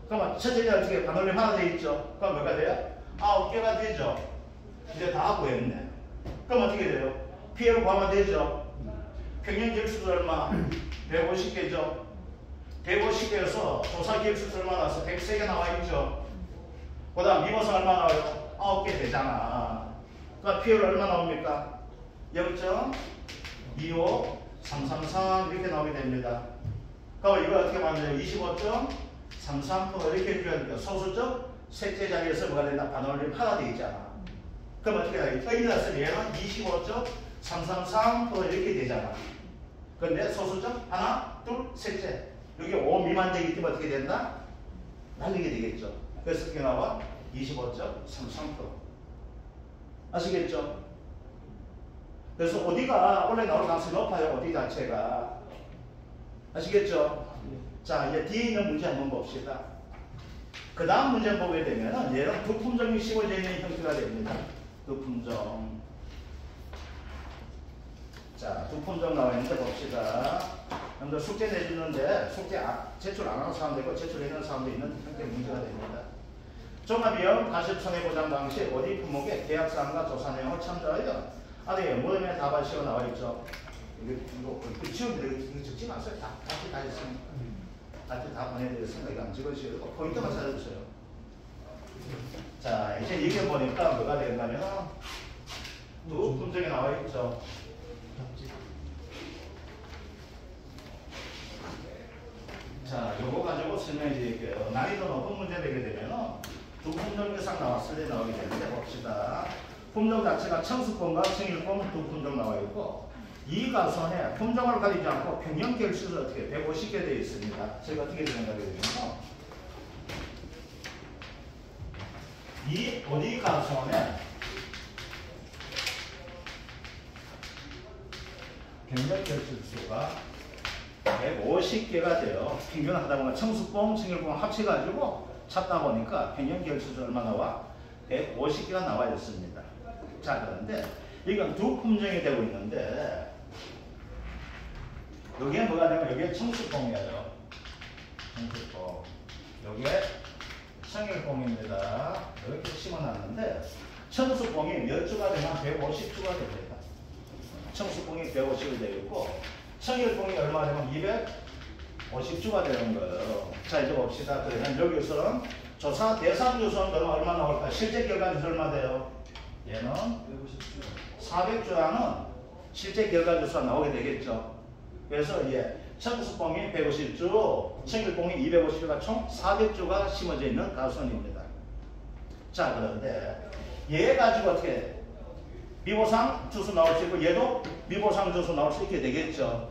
그러면 첫째가 어떻게 반올림 하나 돼 있죠? 그럼 뭐가 돼요? 9개가 되죠. 이제 다 구했네. 그럼 어떻게 돼요? P를 구하면 되죠. 평균 결실수 얼마? 150개죠. 150개에서 조사 결실수 얼마 나와서 103개 나와 있죠. 그 다음 미보상 얼마 나와요? 9개 되잖아. 그러니까 P를 얼마 나옵니까? 0.25333 이렇게 나오게 됩니다. 그럼 이걸 어떻게 만들어요? 25.33% 이렇게 해줘야 됩니다. 소수점 셋째 자리에서 뭐가 된다? 반올림 하나 돼 있잖아. 그럼 어떻게 되겠다? 의미라서 얘는 25.333% 이렇게 되잖아. 근데 소수점 하나, 둘, 셋째. 여기 5 미만 되기 때문에 어떻게 된다? 날리게 되겠죠. 그래서 이렇게 나와 25.33%. 아시겠죠? 그래서 어디가 원래 나올 가능성이 높아요. 어디 자체가. 아시겠죠? 자, 이제 뒤에 있는 문제 한번 봅시다. 그 다음 문제 보게 되면 얘는 두 품종이 씌워져 있는 형태가 됩니다. 두 품종. 자, 두 품종 나와 있는데 봅시다. 여러분들 숙제 내주는데 숙제 제출 안 하는 사람도 있고 제출했는 사람도 있는 형태 문제가 됩니다. 종합이형 가십 손해보장 방식 어디 품목의 계약사항과 조사 내용을 참조하여 아래 모둠의 답안식으로 나와 있죠. 이거 지원들 이거 적지 마세요. 다시 다 했으니까. 다시 다 보내드렸으니까 이거 안 찍으시고 포인트만 찾아주세요. 자, 이제 이게 보니까 뭐가 되냐면 두 품종이 나와 있죠. 자, 요거 가지고 설명해 드릴게요. 난이도 높은 문제 되게 되면 두 품종 이상 나왔을 때 나오게 되는데 봅시다. 품종 자체가 청수권과 청일권 두 품종 나와 있고 이 가선에 품종을 가리지 않고 평형 결실수 어떻게 150개 되어 있습니다. 제가 어떻게 생각하게 되면 이 어디 가선에 평균 결실수가 150개가 돼요. 평균 하다 보면 청수봉, 청일봉 합쳐가지고 찾다 보니까 평균 결실수 얼마 나와? 150개가 나와 있습니다. 자, 그런데 이건 두 품종이 되고 있는데 여기에 뭐가 되면 여기에 청수봉이에요. 청수봉. 여기에 청일봉입니다. 이렇게 심어놨는데 청수봉이 몇 주가 되면 150주가 됩니다. 청수봉이 150이 되어 있고 청일봉이 얼마 되면 250주가 되는 거예요. 자, 이제 봅시다. 그러면 여기서는 조사 대상 주소는 그럼 얼마 나올까? 실제 결과 주소 얼마 돼요? 얘는 400주라는 실제 결과 주소가 나오게 되겠죠. 그래서 청수봉이 150주, 청일봉이 250주가 총 400주가 심어져 있는 가수원입니다. 자, 그런데 얘 가지고 어떻게 미보상 주소 나올 수 있고 얘도 미보상 주소 나올 수 있게 되겠죠.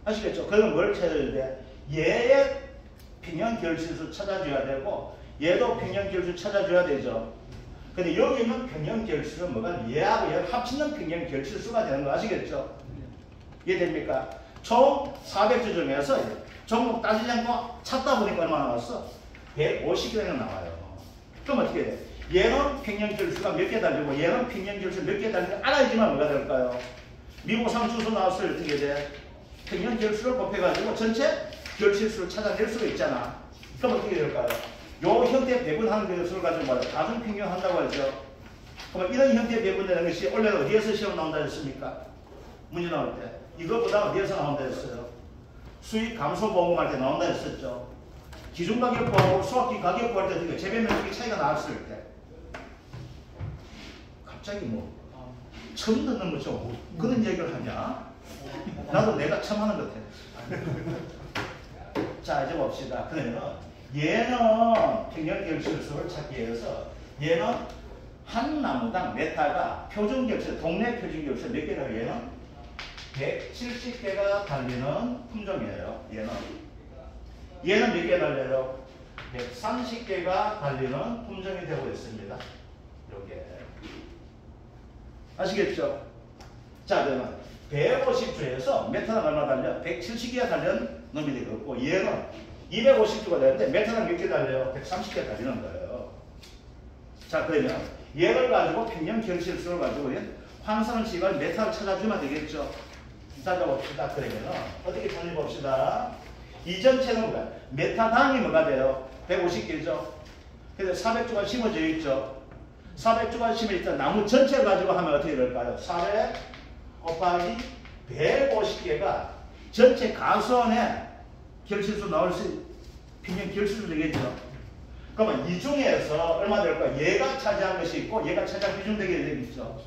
아시겠죠? 그럼 뭘 찾아야 돼? 얘의 평균 결실수 찾아줘야 되고 얘도 평균 결실수 찾아줘야 되죠. 근데 여기 있는 평균 결실수는 뭐가 얘하고 얘를 합치는 평균 결실수가 되는 거 아시겠죠? 이해됩니까? 총 400주 중에서 종목 따지지 않고 찾다 보니까 얼마 나왔어? 150개가 나와요. 그럼 어떻게 돼? 얘는 평균 결실수가 몇 개 달리고 얘는 평균 결실수 몇 개 달리고 알아야지만 뭐가 될까요? 미보상 주소 나왔을 때 어떻게 돼? 평균 결실수를 곱해가지고 전체 결실수를 찾아낼 수가 있잖아. 그럼 어떻게 될까요? 요 형태 배분하는 것을 가지고 말이야. 가중 평균 한다고 하죠. 그럼 이런 형태 배분되는 것이 원래 어디에서 시험 나온다 했습니까? 문제 나올 때. 이것보다 어디에서 나온다 했어요? 수익 감소 보험할 때 나온다 했었죠. 기준 가격 구하고 수학기 가격 구할 때 어떻게 재배 면적이 차이가 나왔을 때. 갑자기 뭐 처음 듣는 거죠. 뭐 그런 얘기를 하냐? 나도 내가 처음 하는 것 같아. 자, 이제 봅시다. 그러면 얘는 평균 결실수를 찾기 위해서 얘는 한 나무당 메타가 표준 결실, 동네 표준 결실 몇 개라고 얘는 170개가 달리는 품종이에요. 얘는 몇 개 달려요? 130개가 달리는 품종이 되고 있습니다. 이렇게 아시겠죠? 자, 그러면 150주에서 메타당 얼마 달려? 170개가 달리는 놈이 되고 얘는 250주가 되는데 메타당 몇 개 달려요? 130개 달리는 거예요. 자, 그러면 얘를 가지고 평균 결실수를 가지고 환산을 시간 메타를 찾아주면 되겠죠. 찾아봅시다. 그러면 어떻게 찾아봅시다. 이 전체는 뭐야? 메타당이 뭐가 돼요? 150개죠. 그래서 400주가 심어져 있죠. 400주가 심어져 있다. 나무 전체를 가지고 하면 어떻게 될까요? 400 곱하기 150개가 전체 가수원에 결실수 나올 수 평균 결실수 되겠죠. 그러면 이 중에서 얼마 될까요? 얘가 차지한 것이 있고 얘가 차지한 비중 되게 되겠죠.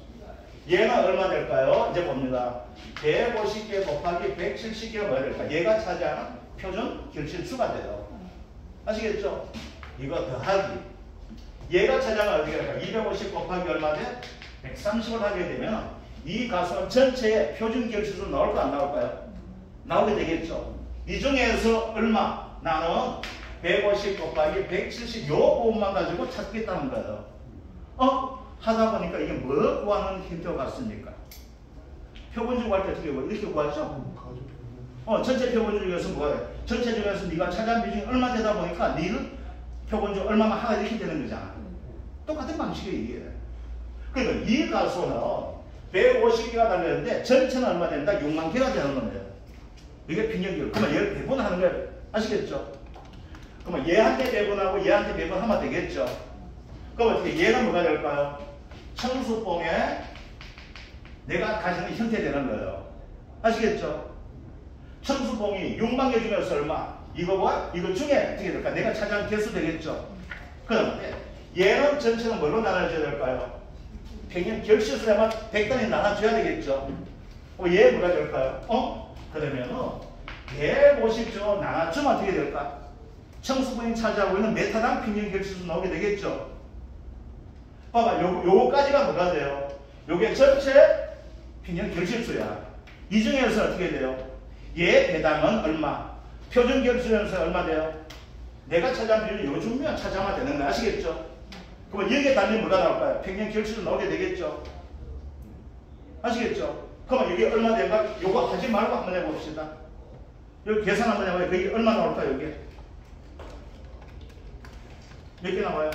얘는 얼마 될까요? 이제 봅니다. 150개 곱하기 170개가 뭐야 될까? 얘가 차지하는 표준 결실수가 돼요. 아시겠죠? 이거 더하기. 얘가 차지하면 어떻게 될까? 250 곱하기 얼마 돼? 130을 하게 되면 이 가수원 전체에 표준 결실수 나올까 안 나올까요? 나오게 되겠죠. 이 중에서 얼마? 나는 150 곱하기 170 요 부분만 가지고 찾겠다는 거예요. 하다 보니까 이게 뭐 구하는 힌트가 같습니까? 표본주 구할 때 어떻게 구해? 이렇게 구하죠? 전체 표본주 중에서 뭐가 돼? 전체 중에서 네가 차지한 비중이 얼마 되다 보니까 네는 표본주 얼마만 하나 이렇게 되는 거잖아. 똑같은 방식이에요, 이게. 그러니까 이 가수는 150개가 달렸는데 전체는 얼마 된다? 6만 개가 되는 거예요. 이게 평균. 그러면 얘를 배분하는 거예요. 아시겠죠? 그러면 얘한테 배분하고 얘한테 배분하면 되겠죠? 그럼 어떻게 얘는 뭐가 될까요? 청수봉에 내가 가지는 형태 되는 거예요. 아시겠죠? 청수봉이 6만 개 중에서 얼마? 이거와 이거 중에 어떻게 될까? 내가 차지한 개수 되겠죠? 그런데 얘는 전체는 뭘로 나눠줘야 될까요? 평균 결실수에만 100단위 나눠줘야 되겠죠? 얘 뭐가 될까요? 그러면은 150조 나눠주면 어떻게 될까? 청수봉이 차지하고 있는 메타당 평균 결실수 나오게 되겠죠? 봐봐, 요거까지가 뭐가 돼요? 요게 전체 평균 결실수야. 이 중에서 어떻게 돼요? 얘 배당은 얼마? 표준 결실수에서 얼마 돼요? 내가 차지한 비율이 요 중면 차지하면 되는 거 아시겠죠? 그러면 여기에 달리면 뭐가 나올까요? 평균 결실수 나오게 되겠죠? 아시겠죠? 그러면 이게 얼마 될까? 요거 하지 말고 한번 해봅시다. 여기 계산 한번 해봐요. 그게 얼마 나올까, 여기? 몇 개 나와요?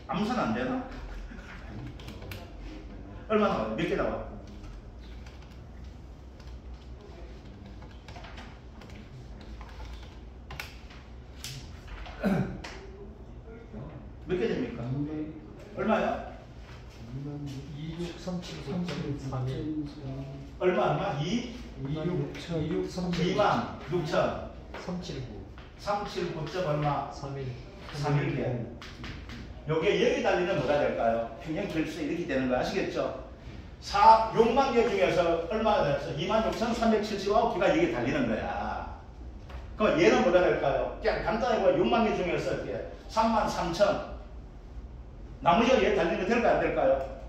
암산 안 되나? 얼마 나와요? 몇 개 나와요? 몇 개 됩니까? 얼마요? 2637.31 얼마? 2만 6천 379점 얼마? 3일개. 요게 여기 달리는 뭐가 될까요? 평형 결수 이렇게 되는 거 아시겠죠? 6만 개 중에서 얼마가 됐어? 26,379개가 여기 달리는 거야. 그럼 얘는 뭐가 될까요? 그냥 간단하게 보면 6만 개 중에서 이렇게 33,000 나머지가 얘 달리는 거 될까요? 안 될까요?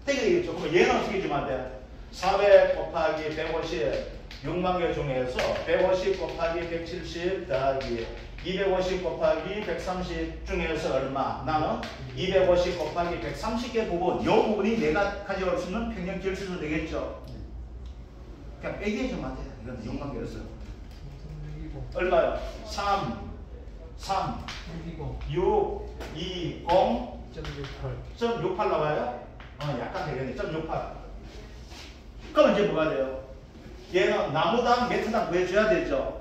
되게 되겠죠. 그럼 얘는 어떻게 주면 돼? 400 곱하기 150 6만 개 중에서 150 곱하기 170 더하기 250 곱하기 130 중에서 얼마? 나는 250 곱하기 130개 부분, 이 부분이 내가 가져올 수 있는 평형 결수도 되겠죠. 그냥 빼기해주면 안 돼요. 이건 6만 개였어요. 얼마요? 3, 6, 2, 0, 0.68 나와요? 약간 되겠네. 0.68. 그럼 이제 뭐가 돼요? 얘는 나무당, 메트당 구해줘야 되죠.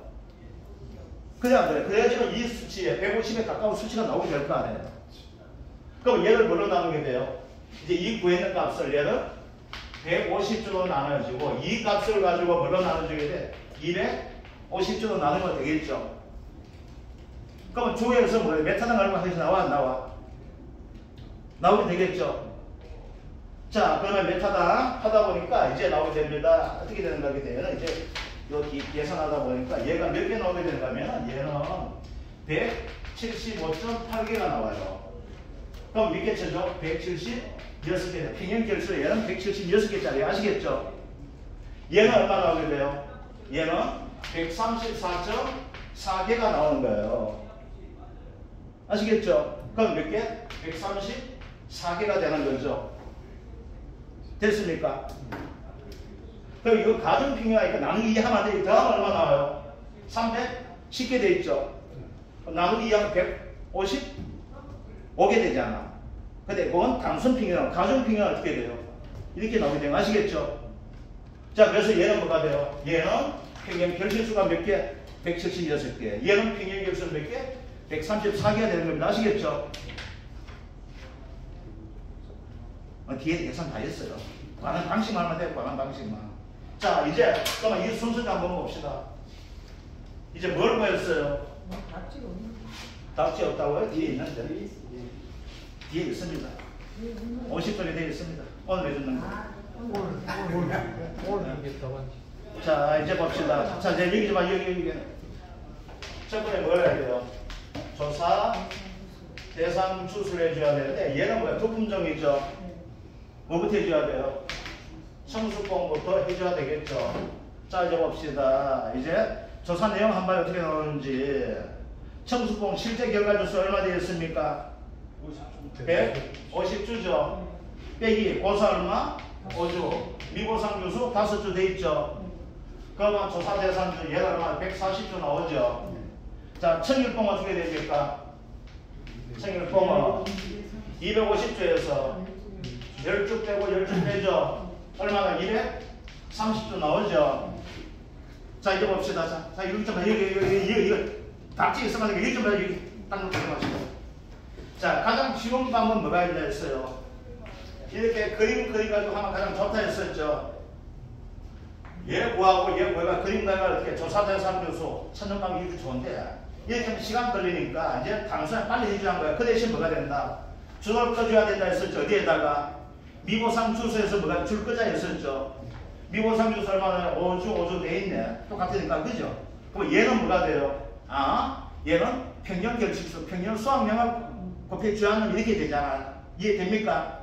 그냥 그래. 그래야지만 이 수치에 150에 가까운 수치가 나오게 될 거 아니에요. 그럼 얘를 뭐로 나누게 돼요? 이제 이 구해있는 값을 얘는 150주로 나눠지고 이 값을 가지고 뭐로 나눠주게 돼? 250주로 나누면 되겠죠. 그러면 조에서 뭐예요? 메타당 얼마 해서 나와 안 나와? 나오게 되겠죠. 자, 그러면 메타당 하다 보니까 이제 나오게 됩니다. 어떻게 되는 거게 되면 이제 여기 계산하다 보니까 얘가 몇 개 나오게 되는가 하면 얘는 175.8개가 나와요. 그럼 몇 개 쳐줘? 176개. 평형 결수 얘는 176개짜리 아시겠죠? 얘는 얼마 나오게 돼요? 얘는 134.4개가 나오는 거예요. 아시겠죠? 그럼 몇 개? 134개가 되는 거죠. 됐습니까? 그럼 이거 가중평형하니까 나누기 2 하면 안 돼. 더하면 얼마 나와요? 310개 돼 있죠. 나누기 2 하면 155개 되잖아. 근데 그건 단순평형, 가중평형은 어떻게 돼요? 이렇게 나오게 되는 거 아시겠죠? 자, 그래서 얘는 뭐가 돼요? 얘는 평형 결실수가 몇 개? 176개. 얘는 평형 결실 몇 개? 134개가 되는 겁니다. 아시겠죠? 뒤에 계산 다 했어요. 관한 방식만 하면 돼요. 관한 방식만. 자, 이제 그러면 이 순서를 한번 봅시다. 이제 뭘 구했어요? 답지 없다고요? 뒤에 있는데. 뒤에 있습니다. 50분이 되어 있습니다. 오늘 해주는 거. 자, 이제 봅시다. 자, 이제 여기 좀 봐. 여기. 첫 번째 뭘 해야 돼요? 조사, 대상 추수를 해줘야 되는데 얘는 뭐야? 두 품종이죠. 뭐부터 해줘야 돼요? 청수봉부터 해줘야 되겠죠. 자, 이제 봅시다. 이제 조사 내용 한 번 어떻게 나오는지. 청수봉 실제 결과 주수 얼마 되겠습니까? 150주죠. 빼기 고사 얼마? 5주. 미보상 주수 5주 돼 있죠. 그러면 조사 대상주 얘가 얼마? 140주 나오죠. 자, 청일봉 어떻게 됩니까? 청일봉은 250주에서 10주 빼고 10주 빼죠. 얼마나? 230주 나오죠. 자, 이제 봅시다. 자, 여기 좀 봐. 여기 답지 있어가지고 여기 좀 봐. 여기 딱 놓고 마시고. 자, 가장 쉬운 방법은 뭐가 있냐 했어요. 이렇게 그림 그려가지고 하면 가장 좋다 했었죠. 얘 구하고 얘 구해가 그림 그려가 이렇게 조사대상 교수 찾는 방법이 이렇게 좋은데 이게 좀 시간 걸리니까 이제 단순히 빨리 해줘야 하는 거야. 그 대신 뭐가 된다? 줄을 꺼줘야 된다 했었죠. 어디에다가? 미보상 주소에서 뭐가 줄 끄자 했었죠. 미보상 주소 얼마나 5주 돼 있네. 똑같으니까, 그죠? 그럼 얘는 뭐가 돼요? 얘는 평균 결실수, 평균 수학량을 곱해 주하면 이렇게 되잖아. 이해됩니까?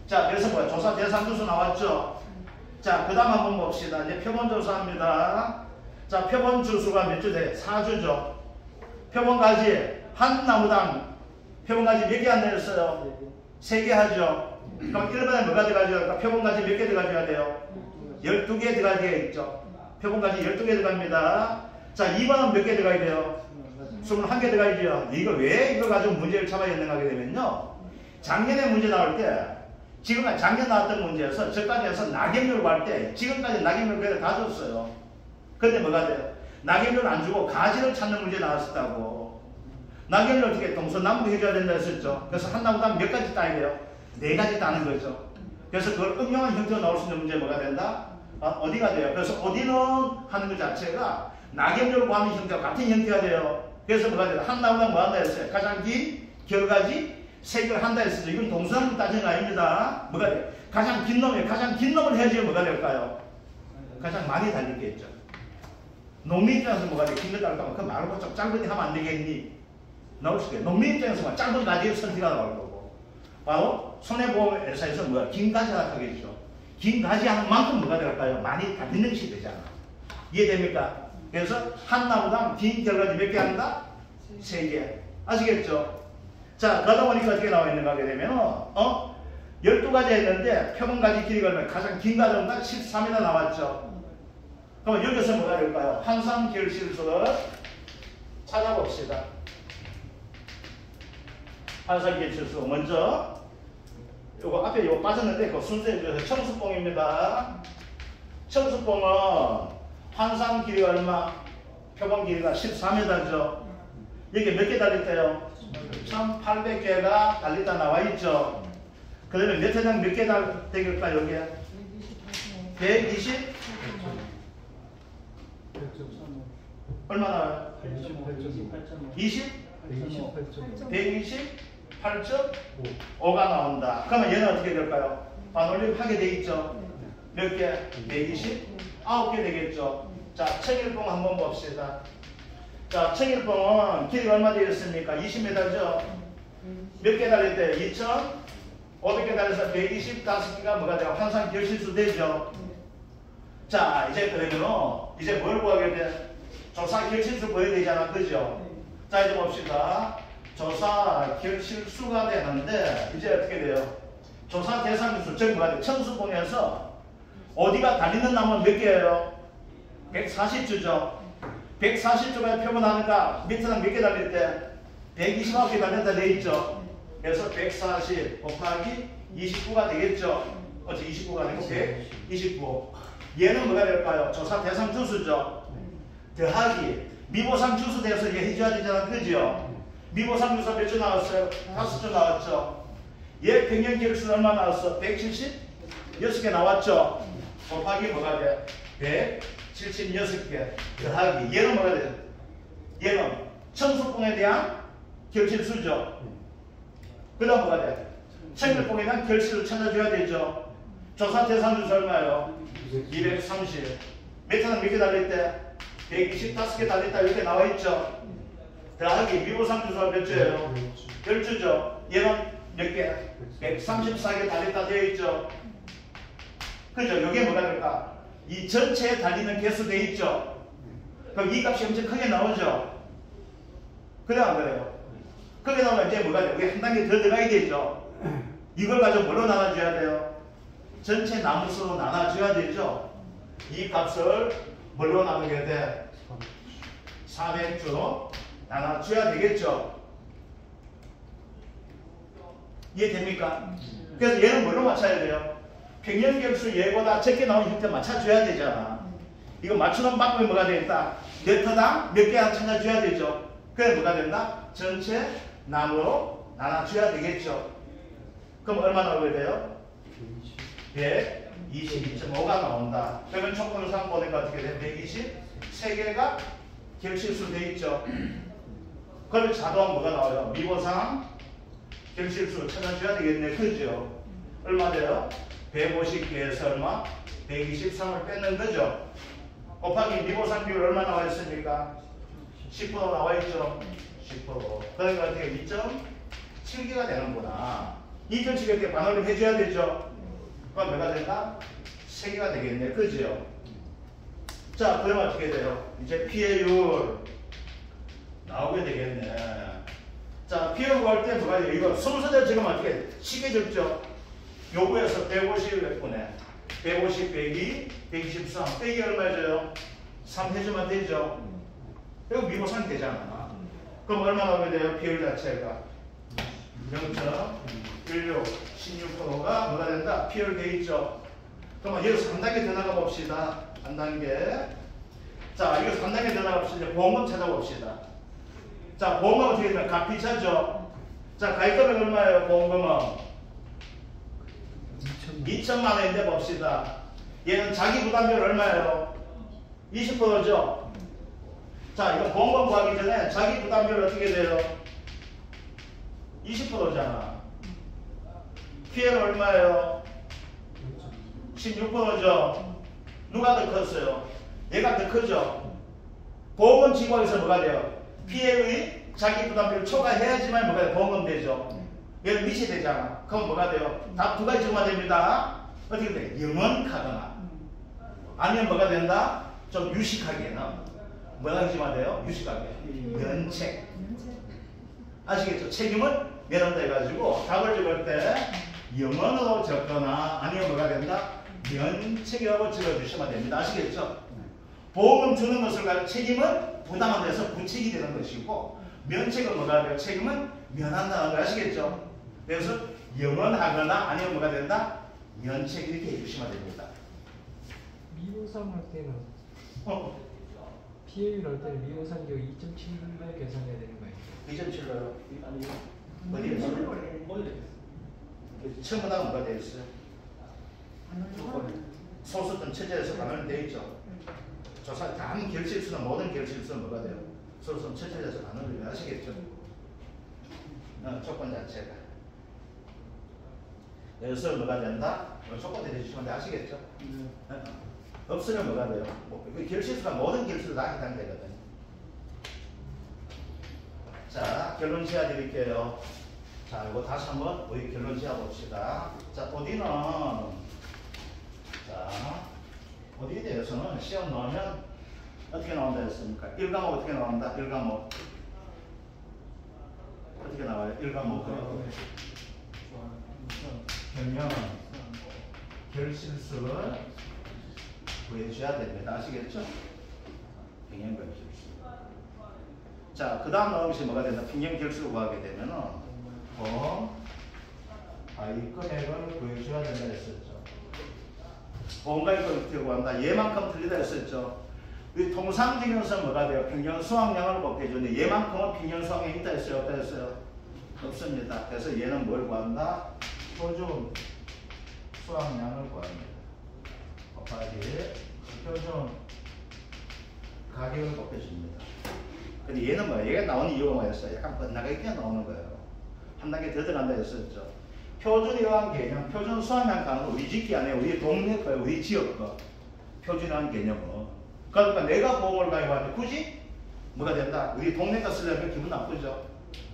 자, 그래서 뭐야? 조사 대상주수 나왔죠? 자, 그 다음 한번 봅시다. 이제 표본조사합니다. 자, 표본주수가 몇 주 돼? 4주죠. 표본가지, 한 나무당 표본가지 몇 개 한다 했어요? 3개 하죠. 그럼 1번에 뭐가 들어가줘야 될까? 표본가지 몇 개 들어가줘야 돼요? 12개 들어가야 있죠. 표본가지 12개 들어갑니다. 자, 2번은 몇 개 들어가야 돼요? 21개 들어가야죠. 이거 왜 이거 가지고 문제를 잡아야 되는가 하게 되면요. 작년에 문제 나올 때, 지금 작년 나왔던 문제에서 저까지 해서 낙엽률 구할 때, 지금까지 낙엽률 그대로 다 줬어요. 근데 뭐가 돼요? 낙엽률 안 주고 가지를 찾는 문제 나왔었다고. 낙엽률 어떻게 동서남북 해줘야 된다 했었죠. 그래서 한 나무당 몇 가지 따야 돼요? 4가지 따는 거죠. 그래서 그걸 응용한 형태로 나올 수 있는 문제 뭐가 된다? 어디가 돼요? 그래서 어디는 하는 것 자체가 낙엽률 구하는 형태와 같은 형태가 돼요. 그래서 뭐가 돼요? 한 나무당 뭐 한다 했어요? 가장 긴 결가지 3개를 한다 했어요. 이건 동서남북 따지는 거 아닙니다. 뭐가 돼요? 가장 긴 놈이 가장 긴 놈을 해야지 뭐가 될까요? 가장 많이 달리겠죠. 농민 입장에서 뭐가 돼? 긴 거 달릴까면 그 말고 좀 짧은 데 하면 안 되겠니? 나올 수가 있어요. 농민 입장에서 짧은 가지의 선택가 나올 거고. 바로 손해보험회사에서 뭐야? 긴 가지 하나 하겠죠. 긴 가지 하는 만큼 뭐가 될까요? 많이 달리는 것이 되잖아. 이해됩니까? 그래서 한 나무당 긴 결가지 몇 개 한다? 3개. 아시겠죠? 자, 그러다 보니까 어떻게 나와 있는가 하게 되면 12가지 했는데 표본가지 길이가 얼마나 가장 긴 가지가 13m 나왔죠. 그럼 여기서 뭐가 될까요? 항상 결실수를 찾아봅시다. 항상 결실수 먼저 요거 앞에 요거 빠졌는데 그 순서에 비해서 청수봉입니다. 청수봉은 항상 길이가 얼마? 표본 길이가 14m죠. 여기 몇 개 달렸대요? 1800개가 달렸다 나와 있죠. 그 다음에 몇 회장 몇 개 달릴까 여기에? 120? 얼마나? 20? 128.5가 나온다. 그러면 얘는 어떻게 될까요? 반올림 하게 돼 있죠. 몇 개? 129개 되겠죠. 자, 청일봉 한번 봅시다. 자, 청일봉은 길이가 얼마 되겠습니까? 20m죠. 몇 개 달릴 때? 2,500개 달려서 125개가 뭐가 돼요? 항상 결실수 되죠. 자, 이제 그러면 이제 뭘 구하게 돼? 조사 결실수 구해야 되잖아. 그죠? 자, 이제 봅시다. 조사 결실수가 되는데 이제 어떻게 돼요? 조사 대상주 즉 뭐가 돼요? 청수봉에서 어디가 달리는 나무는 몇 개예요? 140주죠. 140주가 표본하니까 밑에는 몇 개 달릴 때? 129개 달렸다 돼 있죠. 그래서 140 곱하기 29가 되겠죠. 어째 29가 아니고 129. 얘는 뭐가 될까요? 조사 대상 주수죠. 더하기 미보상 주수 돼서 얘 해줘야 되잖아. 그죠? 미보상 주수 몇 주 나왔어요? 5주 나왔죠. 얘 평균 결수는 얼마 나왔어? 176개 나왔죠. 곱하기 뭐가 돼? 176개 더하기 얘는 뭐가 돼? 얘는 청수봉에 대한 결실수죠. 그 다음 뭐가 돼? 청일봉에 대한 결실을 찾아줘야 되죠. 조사 대상 주수 얼마예요? 230. 메타는 몇 개 달릴 때? 125개 달렸다 이렇게 나와 있죠. 더하기 미보상 주수가 몇 주예요? 10주죠. 얘는 몇 개? 134개 달렸다 되어 있죠. 그죠? 여기에 뭐가 될까? 이 전체에 달리는 개수 되어 있죠. 그럼 이 값이 엄청 크게 나오죠. 그래 안 그래요? 크게 나오면 이제 뭐가 돼요? 여기 한 단계 더 들어가야 되죠. 이걸 가지고 뭐로 나눠줘야 돼요? 전체 나무수로 나눠줘야 되죠. 이 값을 뭘로 나누게 돼? 400주로 나눠줘야 되겠죠. 이해됩니까? 그래서 얘는 뭘로 맞춰야 돼요? 평균결수 얘보다 적게 나오는 형태 맞춰줘야 되잖아. 이거 맞추는 방법이 뭐가 되겠다? 네터당 몇 개 찾아줘야 되죠. 그래 뭐가 된다? 전체 나무로 나눠줘야 되겠죠. 그럼 얼마 나오게 돼요? 122.5가 나온다. 그러면 총분상 보니까 어떻게 돼? 123개가 결실수 돼 있죠. 그러면 자동 뭐가 나와요? 미보상 결실수 찾아줘야 되겠네. 그죠? 얼마 돼요? 150개에서 얼마? 123을 뺏는 거죠. 곱하기 미보상 비율 얼마 나와 있습니까? 10% 나와 있죠. 10%. 그러니까 어떻게 2.7개가 되는구나. 2.7개 반올림 해줘야 되죠. 그럼 몇가 된다? 3개가 되겠네. 그죠? 자, 그러면 어떻게 돼요? 이제 피해율 나오게 되겠네. 자, 피해율 구할 때 뭐가 돼요? 이거 순서대로 지금 어떻게 시계 적죠? 요구에서 150 몇 분에 150, 102, 123 빼기 얼마 줘요? 3 해주면 되죠? 이거 미고상이 되잖아. 그럼 얼마 나오게 돼요? 피해율 자체가 0.16 16%가 뭐가 된다? 피해율 돼 있죠? 그러면 여기서 3단계 더 나가 봅시다. 한 단계. 자, 이거 3단계 더 나가 봅시다. 보험금 찾아봅시다. 자, 보험금 어떻게 되면 가피차죠? 자, 가입금액 얼마예요? 보험금은 2천만 원인데 봅시다. 얘는 자기 부담률 얼마예요? 20%죠? 자, 이거 보험금 구하기 전에 자기 부담률 어떻게 돼요? 20%잖아. 피해는 얼마예요? 16%죠? 누가 더 컸어요? 얘가 더 크죠? 보험금 지급에서 뭐가 돼요? 피해의 자기 부담률을 초과해야지만 뭐가 돼요? 보험금 되죠? 얘는 밑이 되잖아. 그럼 뭐가 돼요? 다 두 가지 정화 됩니다. 어떻게 돼? 영원하거나 아니면 뭐가 된다? 좀 유식하게는 뭐가 정화돼요? 유식하게 면책. 아시겠죠? 책임은 면한다 해가지고 답을 적을 때 영원으로 적거나 아니면 뭐가 된다? 면책이라고 적어주시면 됩니다. 아시겠죠? 보험금 주는 것을 가지고 책임은 부담한 데서 부책이 되는 것이고 면책은 뭐가 돼요? 책임은 면한다는 거 아시겠죠? 그래서 영원하거나 아니면 뭐가 된다? 면책 이렇게 해주시면 됩니다. 미호상 할 때는 피해율 할 때는 미호상 기호 2.7배 계산해야 되는 거예요. 2.7로요? 아니 어디에 있어요? 처음보다 뭐가 되어 있어요? 소수점 체제에서 반환이 되어 있죠. 조사 단 결실수는 모든 결실수는 뭐가 돼요? 소수점 체제에서 반환을 아시겠죠? 조건 자체가. 그래서 뭐가 된다? 조건 대주시면 아시겠죠? 없으면 뭐가 돼요? 결실수가 모든 결실을 다 해당되거든요. 자, 결론 지어 드릴게요. 자, 이거 다시 한번 우리 결론 지어 봅시다. 자, 어디는 자, 어디에 대해서는 시험 넣으면 어떻게 나온다 했습니까? 1과목 어떻게 나온다? 1과목 어떻게 나와요? 1과목 변형 결실수를 구해줘야 됩니다. 아시겠죠? 변형 결실수. 자, 그 다음 나오는 것이 뭐가 된다? 변형 결실을 구하게 되면은 가입금액을 구해줘야 된다 했었죠. 보험가입금을 어떻게 구한다? 얘만큼 틀리다 했었죠. 우리 통상적으로는 뭐가 돼요? 평균 수확량을 곱해주는데 얘만큼은 평균 수확량이 있다 했어요? 없다 했어요? 없습니다. 그래서 얘는 뭘 구한다? 표준 수확량을 구합니다. 곱하기 표준 가격을 곱해줍니다. 근데 얘는 뭐예요? 얘가 나오는 이유가 뭐였어요? 약간 뻔나게 나오는 거예요. 한 단계 더 들어간다 했었죠. 표준이라는 개념, 표준 수확량 가는 우리 집기 안에 우리 동네 거, 우리 지역 거. 표준이라는 개념은. 그러니까 내가 보험을 가입하는데 굳이 뭐가 된다? 우리 동네 거 쓰려면 기분 나쁘죠.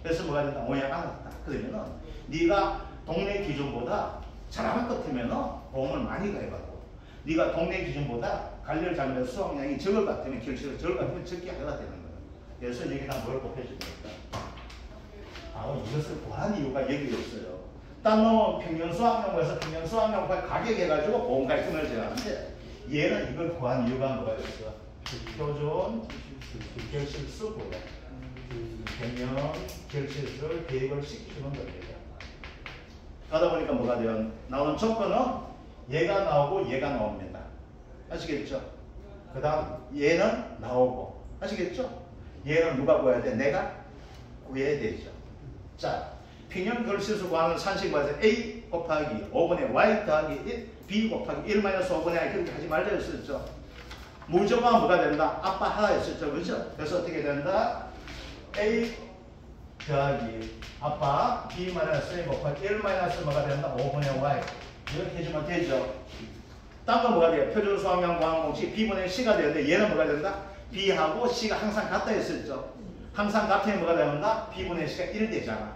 그래서 뭐가 된다? 오해 안 왔다. 그러면은 네가 동네 기준보다 잘하는 것 같으면 보험을 많이 가입하고 네가 동네 기준보다 관련 장면 수확량이 적을 것 같으면 결실을 적을 것 같으면 적게 하게 되는 거예요. 그래서 여기다 뭘 곱해줍니까? 이것을 구한 이유가 여기 있어요. 딴 놈은 평균 수확량에서 평균 수확량과 가격 해가지고 보험 가입금을 정하는데 얘는 이걸 구한 이유가 뭐가 있어? 표준 결실수 구간. 변형 결실수를 대입을 시키는 겁니다. 그러다 보니까 뭐가 돼요? 나오는 조건은 얘가 나오고 얘가 나옵니다. 아시겠죠? 그 다음 얘는 나오고 아시겠죠? 얘는 누가 구해야 돼? 내가 구해야 되죠. 자, 평형 결실수 구하는 산식 봐서 A 곱하기 5분의 Y 더하기 1, B 곱하기 1 마이너스 5분의 I 그렇게 하지 말자 했었죠. 무조건 뭐가 된다? 아빠 하나 했었죠. 그렇죠? 그래서 어떻게 된다? A 더하기 아빠 B 마이너스 A 곱하기 1 마이너스 뭐가 된다? 5분의 Y 이렇게 해주면 되죠. 딴 건 뭐가 돼요? 표준 수확량 구하는 공식 B분의 C가 되는데 얘는 뭐가 된다? B하고 C가 항상 같다 했었죠. 항상 같으면 뭐가 되는가? B분의 C가 1되잖아.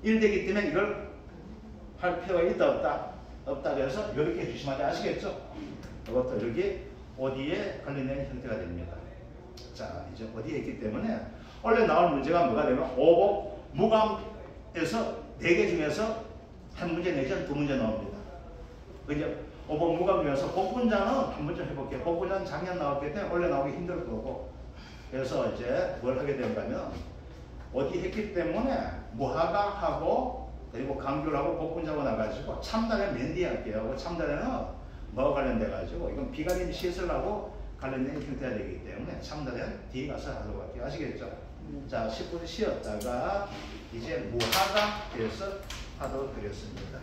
1되기 때문에 이걸 할 필요가 있다 없다? 없다. 그래서 이렇게 해주시면 돼. 아시겠죠? 이것도 이렇게 어디에 관련된 형태가 됩니다. 자, 이제 어디에 있기 때문에 원래 나올 문제가 뭐가 되면 오복 무감에서 4개 중에서 한 문제 내지는 2문제 나옵니다. 그죠? 오복 무감 중에서 복분자는 한 문제 해볼게요. 복분자는 작년 나왔기 때문에 원래 나오기 힘들 거고, 그래서 이제 뭘 하게 된다면 어디 했기 때문에 무화과하고 그리고 강귤하고 복분자하고 나가지고 참다리는 맨 뒤에 할게요. 그 참다리는 뭐가 관련돼 가지고 이건 비가림 시설하고 관련된 형태가 되기 때문에 참다리는 뒤에 가서 하도록 할게요. 아시겠죠? 자, 10분 쉬었다가 이제 무화과에서 하도록 하겠습니다.